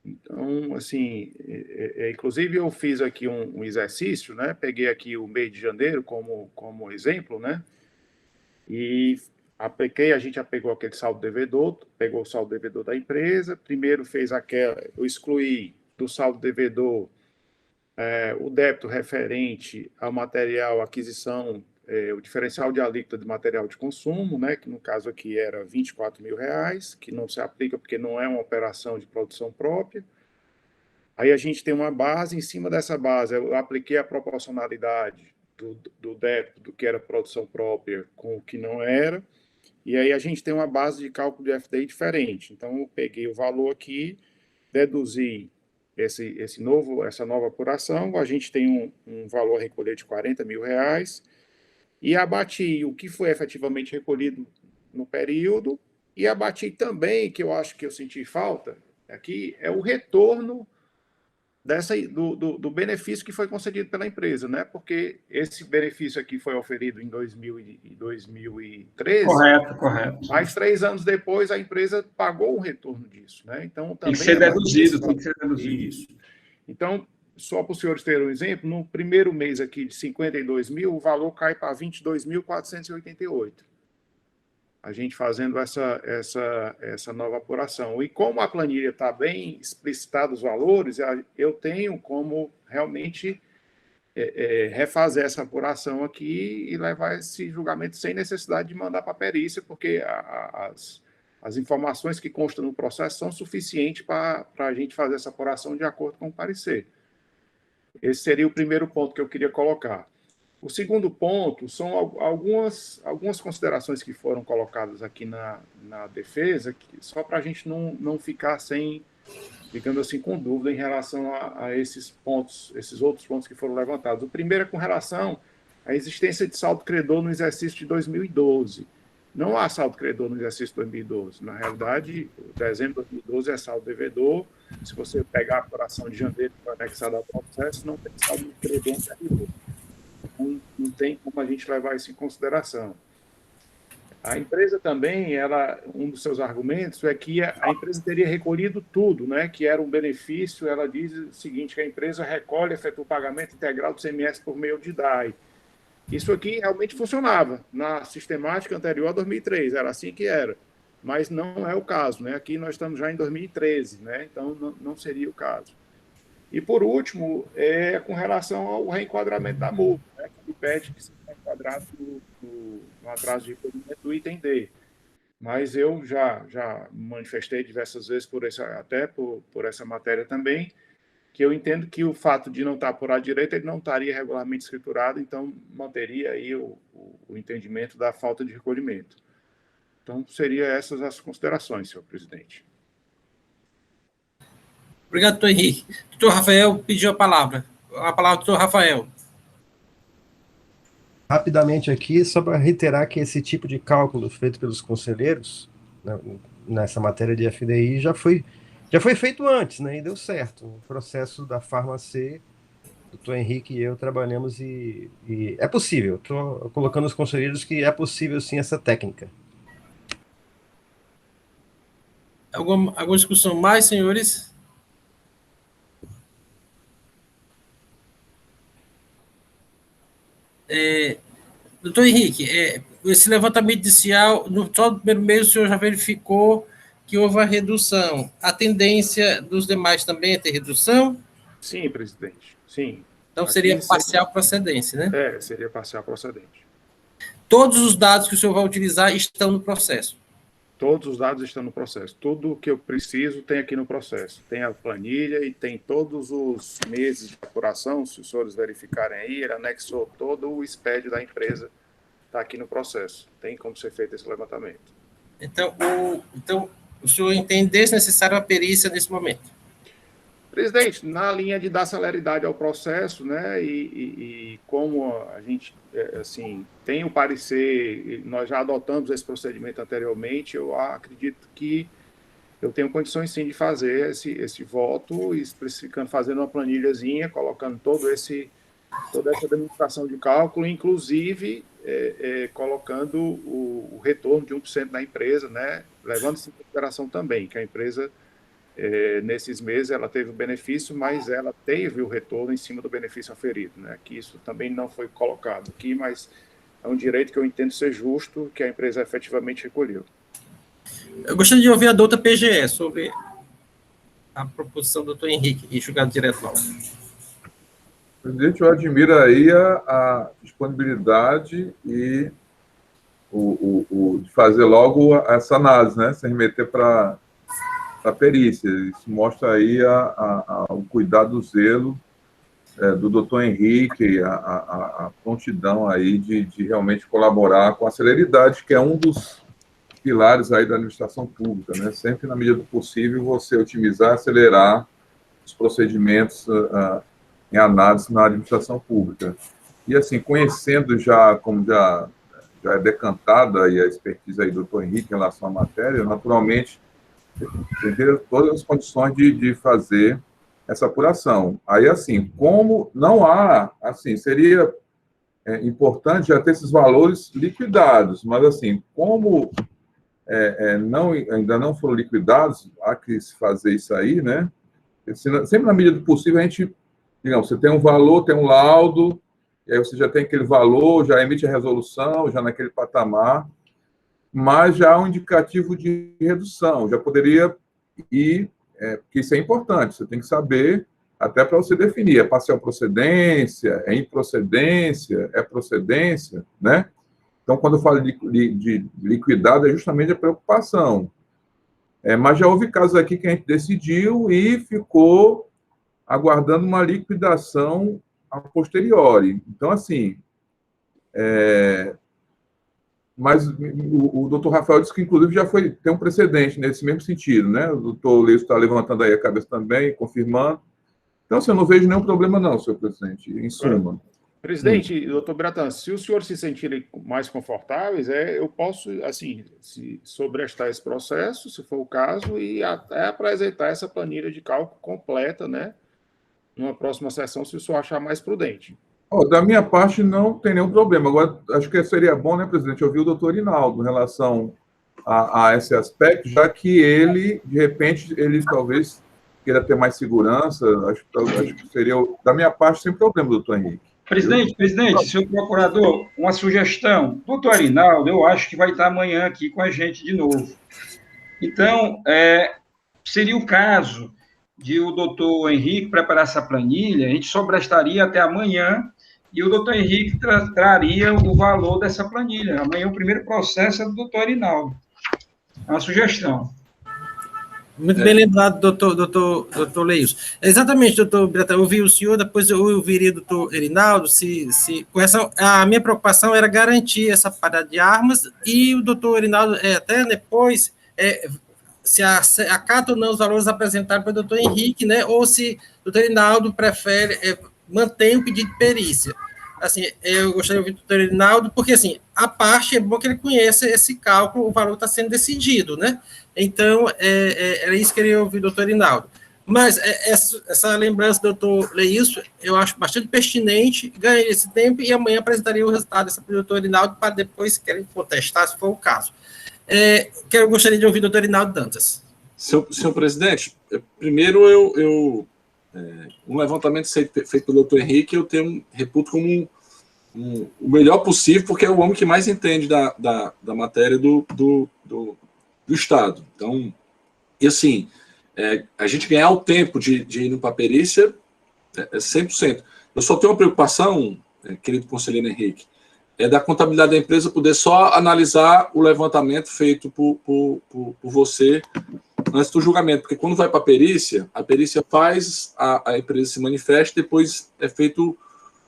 Então, assim, inclusive eu fiz aqui um exercício, né? Peguei aqui o mês de janeiro como exemplo, né? E a gente já pegou aquele saldo devedor, pegou o saldo devedor da empresa, primeiro eu excluí do saldo devedor o débito referente ao material, aquisição, o diferencial de alíquota de material de consumo, né? Que no caso aqui era R$24 mil, que não se aplica porque não é uma operação de produção própria. Aí a gente tem uma base, em cima dessa base eu apliquei a proporcionalidade do débito, do que era produção própria com o que não era, e aí a gente tem uma base de cálculo de FDI diferente. Então eu peguei o valor aqui, deduzi essa nova apuração, a gente tem um valor a recolher de R$40 mil, e abati o que foi efetivamente recolhido no período, e abati também, que eu acho que eu senti falta, aqui é o retorno do benefício que foi concedido pela empresa, né? Porque esse benefício aqui foi oferido em 2013. Correto. Mais 3 anos depois, a empresa pagou o retorno disso, né? Então, também tem que ser deduzido. Isso. Então, só para os senhores terem um exemplo, no primeiro mês aqui de 52 mil, o valor cai para 22.488. A gente fazendo essa nova apuração. E como a planilha está bem explicitada os valores, eu tenho como realmente refazer essa apuração aqui e levar esse julgamento sem necessidade de mandar para a perícia, porque as informações que constam no processo são suficientes para a gente fazer essa apuração de acordo com o parecer. Esse seria o primeiro ponto que eu queria colocar. O segundo ponto são algumas considerações que foram colocadas aqui na defesa, só para a gente não ficar digamos assim, com dúvida em relação a esses outros pontos que foram levantados. O primeiro é com relação à existência de saldo credor no exercício de 2012. Não há saldo credor no exercício de 2012. Na realidade, dezembro de 2012 é saldo devedor. Se você pegar a apuração de janeiro anexada ao processo, não tem saldo credor anterior. Não tem como a gente levar isso em consideração. A empresa também, um dos seus argumentos é que a empresa teria recolhido tudo, né, que era um benefício. Ela diz o seguinte, que a empresa recolhe e efetua o pagamento integral do CMS por meio de DAI. Isso aqui realmente funcionava na sistemática anterior a 2003, era assim que era, mas não é o caso, né? Aqui nós estamos já em 2013, né? Então não seria o caso. E, por último, com relação ao reenquadramento da multa, né, que pede que seja enquadrado no atraso de recolhimento do item D. Mas eu já manifestei diversas vezes até por essa matéria também, que eu entendo que o fato de não estar por à direita, ele não estaria regularmente escriturado, então manteria aí o entendimento da falta de recolhimento. Então, seriam essas as considerações, senhor presidente. Obrigado, doutor Henrique. Doutor Rafael pediu a palavra. A palavra do doutor Rafael. Rapidamente aqui, só para reiterar que esse tipo de cálculo feito pelos conselheiros, né, nessa matéria de FDI, já foi feito antes, né, e deu certo. O processo da Farmacê, o doutor Henrique e eu trabalhamos e é possível. Estou colocando os conselheiros que é possível, sim, essa técnica. Alguma discussão mais, senhores? Doutor Henrique, esse levantamento inicial, só no primeiro mês o senhor já verificou que houve a redução. A tendência dos demais também é ter redução? Sim, presidente, sim. Então seria parcial procedência, né? Seria parcial procedente. Todos os dados que o senhor vai utilizar estão no processo? Todos os dados estão no processo. Tudo o que eu preciso tem aqui no processo. Tem a planilha e tem todos os meses de apuração, se os senhores verificarem aí, ele anexou todo o SPED da empresa, está aqui no processo. Tem como ser feito esse levantamento. Então, o senhor entende desnecessário a perícia nesse momento? Presidente, na linha de dar celeridade ao processo, né, e como a gente, assim, tem o parecer, nós já adotamos esse procedimento anteriormente, eu acredito que eu tenho condições, sim, de fazer esse voto, especificando, fazendo uma planilhazinha, colocando toda essa demonstração de cálculo, inclusive colocando o retorno de 1% da empresa, né, levando-se em consideração também que a empresa, nesses meses, ela teve o benefício, mas ela teve o retorno em cima do benefício aferido, né? Que isso também não foi colocado aqui, mas é um direito que eu entendo ser justo, que a empresa efetivamente recolheu. Eu gostaria de ouvir a doutora PGE sobre a proposição do doutor Henrique e julgado direto lá. Presidente, eu admiro aí a disponibilidade e de fazer logo essa análise, né? Sem remeter para a perícia. Isso mostra aí o cuidado, o zelo do doutor Henrique, a prontidão aí de realmente colaborar com a celeridade, que é um dos pilares aí da administração pública, né? Sempre, na medida do possível, você otimizar, acelerar os procedimentos em análise na administração pública. E, assim, conhecendo já, como já é decantada aí a expertise aí do doutor Henrique em relação à matéria, naturalmente, ter todas as condições de fazer essa apuração. Aí, assim, como não há, assim, seria importante já ter esses valores liquidados, mas, assim, como ainda não foram liquidados, há que se fazer isso aí, né? Sempre na medida do possível, a gente, digamos, você tem um valor, tem um laudo, e aí você já tem aquele valor, já emite a resolução, já naquele patamar, mas já há um indicativo de redução, já poderia ir, porque isso é importante, você tem que saber, até para você definir, é parcial procedência, é improcedência, é procedência, né? Então, quando eu falo de liquidado, é justamente a preocupação. Mas já houve casos aqui que a gente decidiu e ficou aguardando uma liquidação a posteriori. Então, assim, mas o doutor Rafael disse que, inclusive, já tem um precedente nesse mesmo sentido, né? O doutor Leis está levantando aí a cabeça também, confirmando. Então, assim, eu não vejo nenhum problema, não, senhor presidente, em suma. Presidente, doutor Bratan, se os senhores se sentirem mais confortáveis, eu posso, assim, se sobrestar esse processo, se for o caso, e até apresentar essa planilha de cálculo completa, né? Numa próxima sessão, se o senhor achar mais prudente. Da minha parte, não tem nenhum problema. Agora, acho que seria bom, né, presidente, ouvir o doutor Rinaldo em relação a esse aspecto, já que ele, de repente, ele talvez queira ter mais segurança. Acho que seria, da minha parte, sem problema, doutor Henrique. Presidente, senhor procurador, uma sugestão. Doutor Rinaldo, eu acho que vai estar amanhã aqui com a gente de novo. Então, seria o caso de o doutor Henrique preparar essa planilha, a gente sobrestaria até amanhã, e o doutor Henrique traria o valor dessa planilha. Amanhã o primeiro processo é do doutor Rinaldo. É uma sugestão. Muito bem lembrado, doutor Leilson. Exatamente, doutor Biratan, eu ouvi o senhor, depois eu ouviria o doutor Erinaldo, a minha preocupação era garantir essa parada de armas, e o doutor Erinaldo, até depois, se acata ou não os valores apresentados pelo doutor Henrique, né, ou se o doutor Erinaldo prefere manter o pedido de perícia. Assim, eu gostaria de ouvir o doutor Erinaldo, porque, assim, a parte, é bom que ele conheça esse cálculo, o valor está sendo decidido, né? Então, era isso que eu queria ouvir do doutor Erinaldo. Mas essa lembrança do doutor Leilson, eu acho bastante pertinente, ganhei esse tempo e amanhã apresentaria o resultado dessa do doutor Erinaldo para depois, se querem contestar, se for o caso. Eu gostaria de ouvir o doutor Erinaldo Dantas. Senhor presidente, primeiro um levantamento feito pelo doutor Henrique, eu reputo como o melhor possível, porque é o homem que mais entende da matéria do Estado. Então, e assim, a gente ganhar o tempo de ir para a perícia é 100%. Eu só tenho uma preocupação, querido conselheiro Henrique, da contabilidade da empresa poder só analisar o levantamento feito por você antes do julgamento, porque quando vai para a perícia faz, a empresa se manifesta, depois é feito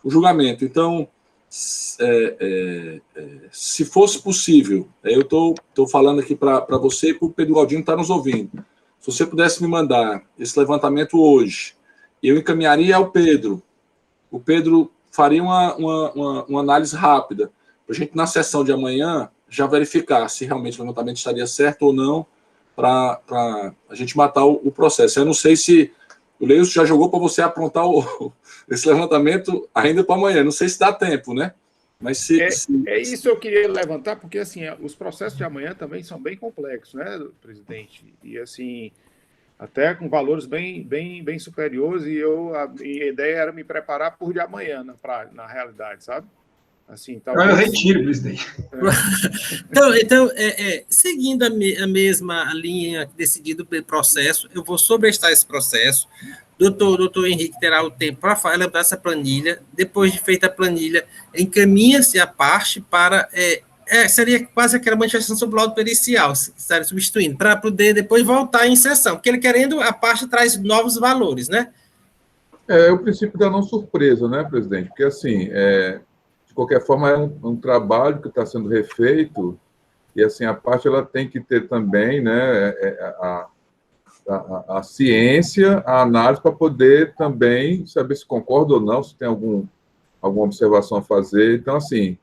o julgamento. Então, se fosse possível, eu estou falando aqui para você e para o Pedro Galdino está nos ouvindo, se você pudesse me mandar esse levantamento hoje, eu encaminharia ao Pedro, o Pedro faria uma análise rápida, para a gente, na sessão de amanhã, já verificar se realmente o levantamento estaria certo ou não, para a gente matar o processo. Eu não sei se o Leilson já jogou para você aprontar esse levantamento ainda para amanhã. Não sei se dá tempo, né? Mas isso eu queria levantar, porque assim, os processos de amanhã também são bem complexos, né, presidente? E assim, até com valores bem superiores, e a minha ideia era me preparar por de amanhã, na realidade, sabe? Assim, talvez... Eu retiro, presidente. Então, seguindo a mesma linha decidida pelo processo, eu vou sobrestar esse processo. Doutor Henrique terá o tempo para elaborar essa planilha. Depois de feita a planilha, encaminha-se a parte para... seria quase aquela manifestação sobre o laudo pericial, estaria substituindo, para poder depois voltar em sessão. Porque ele querendo, a parte traz novos valores, né? É o princípio da não surpresa, né, presidente? Porque, assim... de qualquer forma, é um trabalho que está sendo refeito, e assim, a parte ela tem que ter também, né, a ciência, a análise, para poder também saber se concorda ou não, se tem alguma observação a fazer. Então, assim,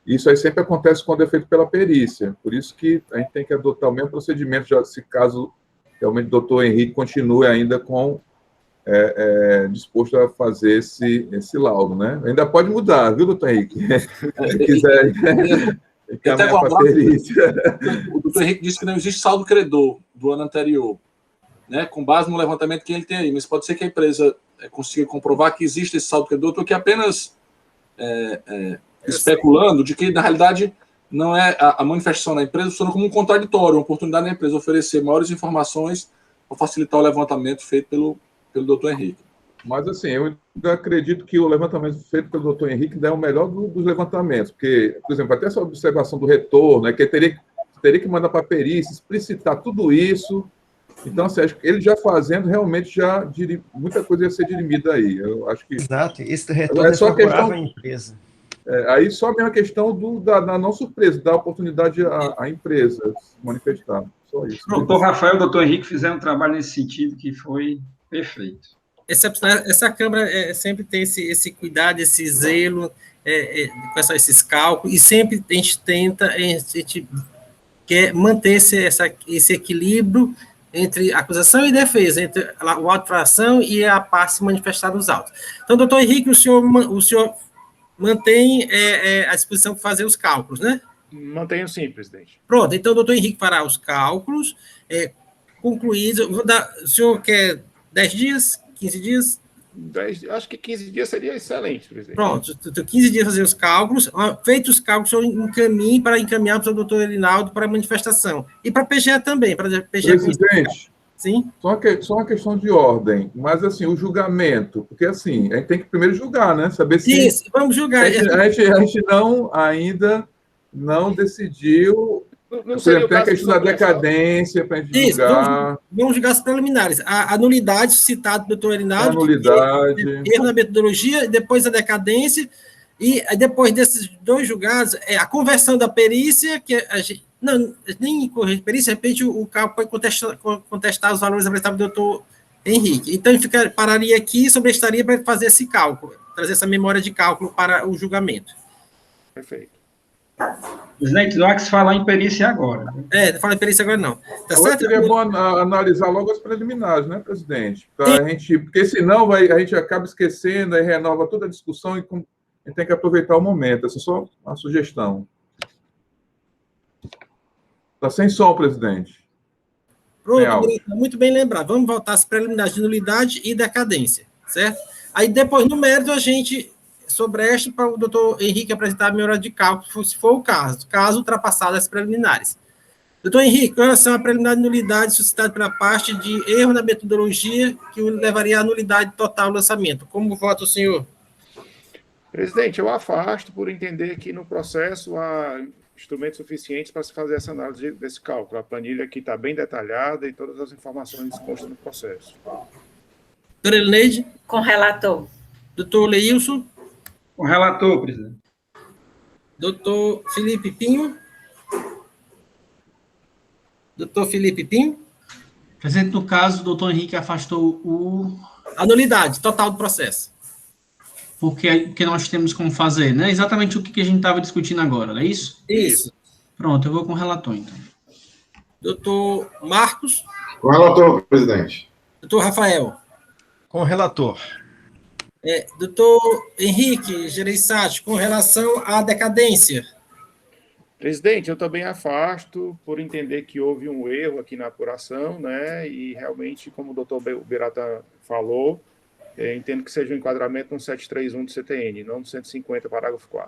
isso aí sempre acontece quando é feito pela perícia, por isso que a gente tem que adotar o mesmo procedimento, já se caso realmente o doutor Henrique continue ainda com disposto a fazer esse laudo, né? Ainda pode mudar, viu, doutor Henrique? Se quiser encaminhar para a perícia. O doutor Henrique disse que não existe saldo credor do ano anterior, né? Com base no levantamento que ele tem aí, mas pode ser que a empresa consiga comprovar que existe esse saldo credor. Estou aqui apenas especulando de que, na realidade, não é a manifestação da empresa funciona como um contraditório, uma oportunidade da empresa oferecer maiores informações para facilitar o levantamento feito pelo doutor Henrique. Mas, assim, eu ainda acredito que o levantamento feito pelo doutor Henrique ainda é o melhor dos levantamentos, porque, por exemplo, até essa observação do retorno, que teria que mandar para a perícia, explicitar tudo isso. Então, assim, acho que ele já fazendo, realmente, muita coisa ia ser dirimida aí. Eu acho que... Exato, esse retorno é só questão à empresa. Aí só a mesma questão da não surpresa, dar oportunidade à empresa se manifestar. Só isso. O doutor Rafael e o doutor Henrique fizeram um trabalho nesse sentido que foi perfeito. Essa Câmara sempre tem esse cuidado, esse zelo com esses cálculos, e sempre a gente tenta, a gente quer manter esse equilíbrio entre acusação e defesa, entre o auto de ação e a parte se manifestar nos autos. Então, doutor Henrique, o senhor mantém a disposição para fazer os cálculos, né? Mantenho sim, presidente. Pronto, então o doutor Henrique fará os cálculos concluídos. O senhor quer 10 dias, 15 dias? Acho que 15 dias seria excelente, presidente. Pronto, 15 dias fazer os cálculos. Feitos os cálculos, o senhor encaminhar para o doutor Erinaldo para a manifestação. E para a PGE também. Presidente, sim? Só uma questão de ordem, mas assim, o julgamento, porque assim, a gente tem que primeiro julgar, né? Saber se... Isso, vamos julgar. A gente ainda não decidiu Não seria o Tem a caso questão da decadência para a gente Isso, julgar, vamos julgar as preliminares. A nulidade citada do doutor a Erinaldo, nulidade. erro na metodologia, depois a decadência, e aí depois desses dois julgados, a conversão da perícia, que a gente, não, nem corrigir perícia, de repente o cálculo pode contestar os valores apresentados do doutor Henrique. Então, ele pararia aqui e sobrestaria para fazer esse cálculo, trazer essa memória de cálculo para o julgamento. Perfeito. Presidente, não há que se falar em perícia agora. Não fala em perícia agora, não. Tá Agora certo? seria bom analisar logo as preliminares, né, presidente? Porque senão a gente acaba esquecendo, aí renova toda a discussão e a gente tem que aproveitar o momento. Essa é só uma sugestão. Está sem som, presidente. Pronto, muito bem lembrado. Vamos voltar às preliminares de nulidade e decadência, certo? Aí depois, no mérito, a gente sobresta para o doutor Henrique apresentar a memória de cálculo, se for o caso ultrapassadas as preliminares. Doutor Henrique, com relação à preliminar de nulidade suscitada pela parte de erro na metodologia que levaria à nulidade total do lançamento, como vota o senhor? Presidente, eu afasto por entender que no processo há instrumentos suficientes para se fazer essa análise desse cálculo. A planilha aqui está bem detalhada e todas as informações constam no processo. Doutora Elineide? Com relator. Doutor Leilson? Com relator, presidente. Doutor Felipe Pinho? Doutor Felipe Pinho? Presidente, no caso, o doutor Henrique afastou a nulidade total do processo. Porque nós temos como fazer, né? Exatamente o que a gente estava discutindo agora, não é isso? Isso. Pronto, eu vou com o relator, então. Doutor Marcos? Com o relator, presidente. Doutor Rafael? Com o relator. Doutor Henrique Gereissati, com relação à decadência. Presidente, eu também afasto por entender que houve um erro aqui na apuração, né? E realmente, como o doutor Berata falou, entendo que seja um enquadramento no 731 do CTN, não no 150, parágrafo 4º.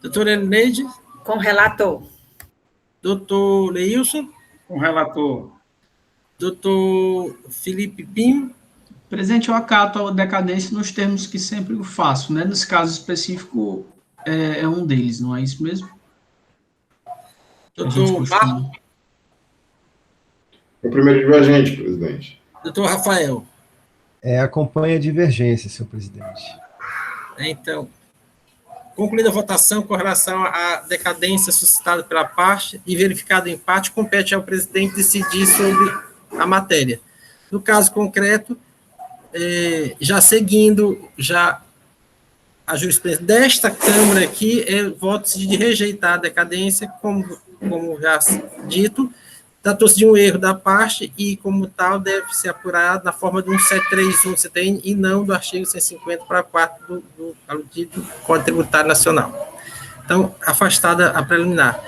Doutora Elineide? Com relator. Doutor Leilson? Com relator. Doutor Felipe Pinho? Presidente, eu acato a decadência nos termos que sempre eu faço, né? Nesse caso específico, é um deles, não é isso mesmo? Doutor Marcos? O primeiro divergente, presidente. Doutor Rafael? Acompanha a divergência, senhor presidente. Então, concluída a votação com relação à decadência suscitada pela parte e verificado o empate, compete ao presidente decidir sobre a matéria. No caso concreto, já seguindo a jurisprudência desta Câmara aqui, voto-se de rejeitar a decadência, como já dito, tratou-se de um erro da parte e, como tal, deve ser apurado na forma de um 731 do CTN e não do artigo 150 para 4 do aludido Código Tributário Nacional. Então, afastada a preliminar.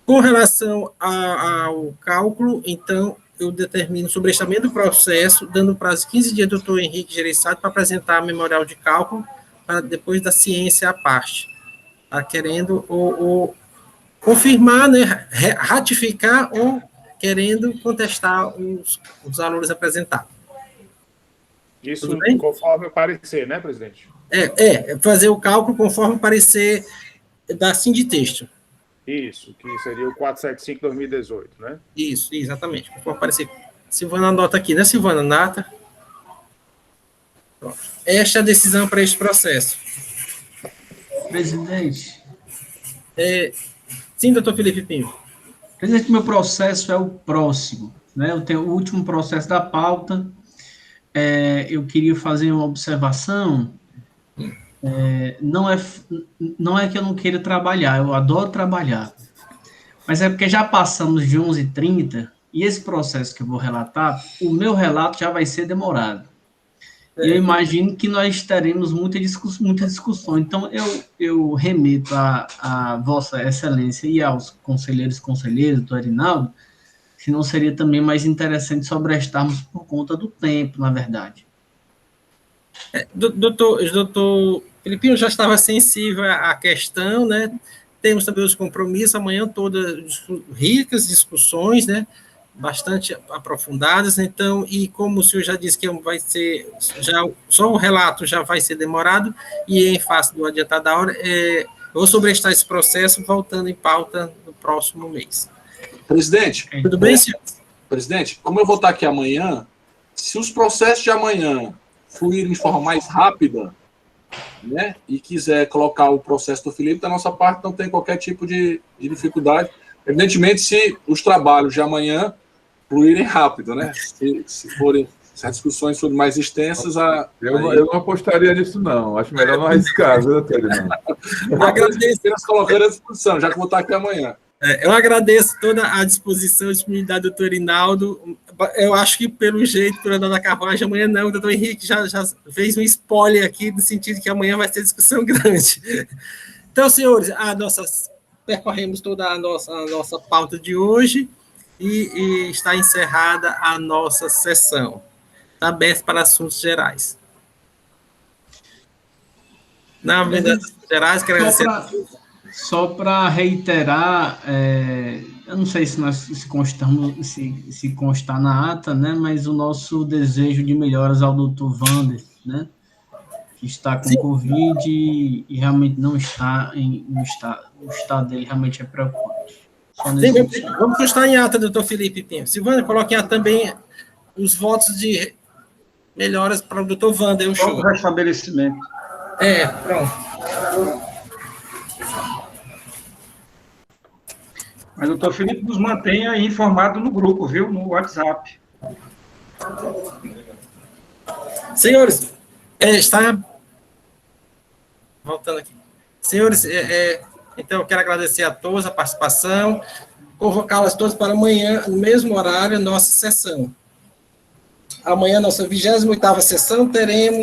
Com relação ao cálculo, então, eu determino o sobrestamento do processo, dando prazo de 15 dias ao doutor Henrique Gereissati para apresentar a memorial de cálculo, para depois da ciência à parte, querendo confirmar, né, ratificar ou querendo contestar os valores apresentados. Isso conforme o parecer, né, presidente? Fazer o cálculo conforme o parecer da Sinditexto. Isso, que seria o 475/2018, né? Isso, exatamente. Conforme parecer. Silvana anota aqui, né, Silvana? Nata. Pronto. Esta é a decisão para este processo. Presidente. Sim, doutor Felipe Pinho. Presidente, meu processo é o próximo, né? Eu tenho o último processo da pauta. Eu queria fazer uma observação. Não é que eu não queira trabalhar, eu adoro trabalhar. Mas é porque já passamos de 11h30 e esse processo que eu vou relatar, o meu relato já vai ser demorado. E eu imagino que nós teremos muita discussão. Então, eu remeto a Vossa Excelência e aos conselheiros, doutor Erinaldo, se não seria também mais interessante sobrestarmos por conta do tempo, na verdade. Doutor Felipinho já estava sensível à questão, né? Temos também os compromissos, amanhã toda ricas discussões, né? Bastante aprofundadas, então, e como o senhor já disse que vai ser, só o relato já vai ser demorado, e em face do adiantado da hora, vou sobrestar esse processo, voltando em pauta no próximo mês. Presidente. Tudo bem, senhor? Presidente, como eu vou estar aqui amanhã, se os processos de amanhã fluírem de forma mais rápida, né, e quiser colocar o processo do Felipe, da nossa parte não tem qualquer tipo de dificuldade. Evidentemente, se os trabalhos de amanhã fluírem rápido, né? Se as discussões forem mais extensas... Eu não apostaria nisso, não. Acho melhor não arriscar, viu, doutor? Agradeço apenas colocando à disposição, já que vou estar aqui amanhã. Eu agradeço toda a disposição e disponibilidade do doutor Rinaldo. Eu acho que, pelo jeito, por andar na carruagem, amanhã não. O doutor Henrique já fez um spoiler aqui, no sentido que amanhã vai ter discussão grande. Então, senhores, percorremos toda a nossa pauta de hoje e está encerrada a nossa sessão. Está aberto para assuntos gerais. Na verdade, gerais, quero agradecer. Só para reiterar, eu não sei se constar na ata, né, mas o nosso desejo de melhoras ao doutor Wander, né, que está com Covid e realmente não está o estado dele realmente é preocupante. Vamos constar em ata, doutor Felipe Pinho. Silvana, coloque em ata também os votos de melhoras para o doutor Wander. O restabelecimento. Pronto. Mas o doutor Felipe nos mantém aí informado no grupo, viu? No WhatsApp. Senhores, está... Voltando aqui. Senhores, então eu quero agradecer a todos a participação, convocá-las todas para amanhã, no mesmo horário, a nossa sessão. Amanhã, nossa 28ª sessão, teremos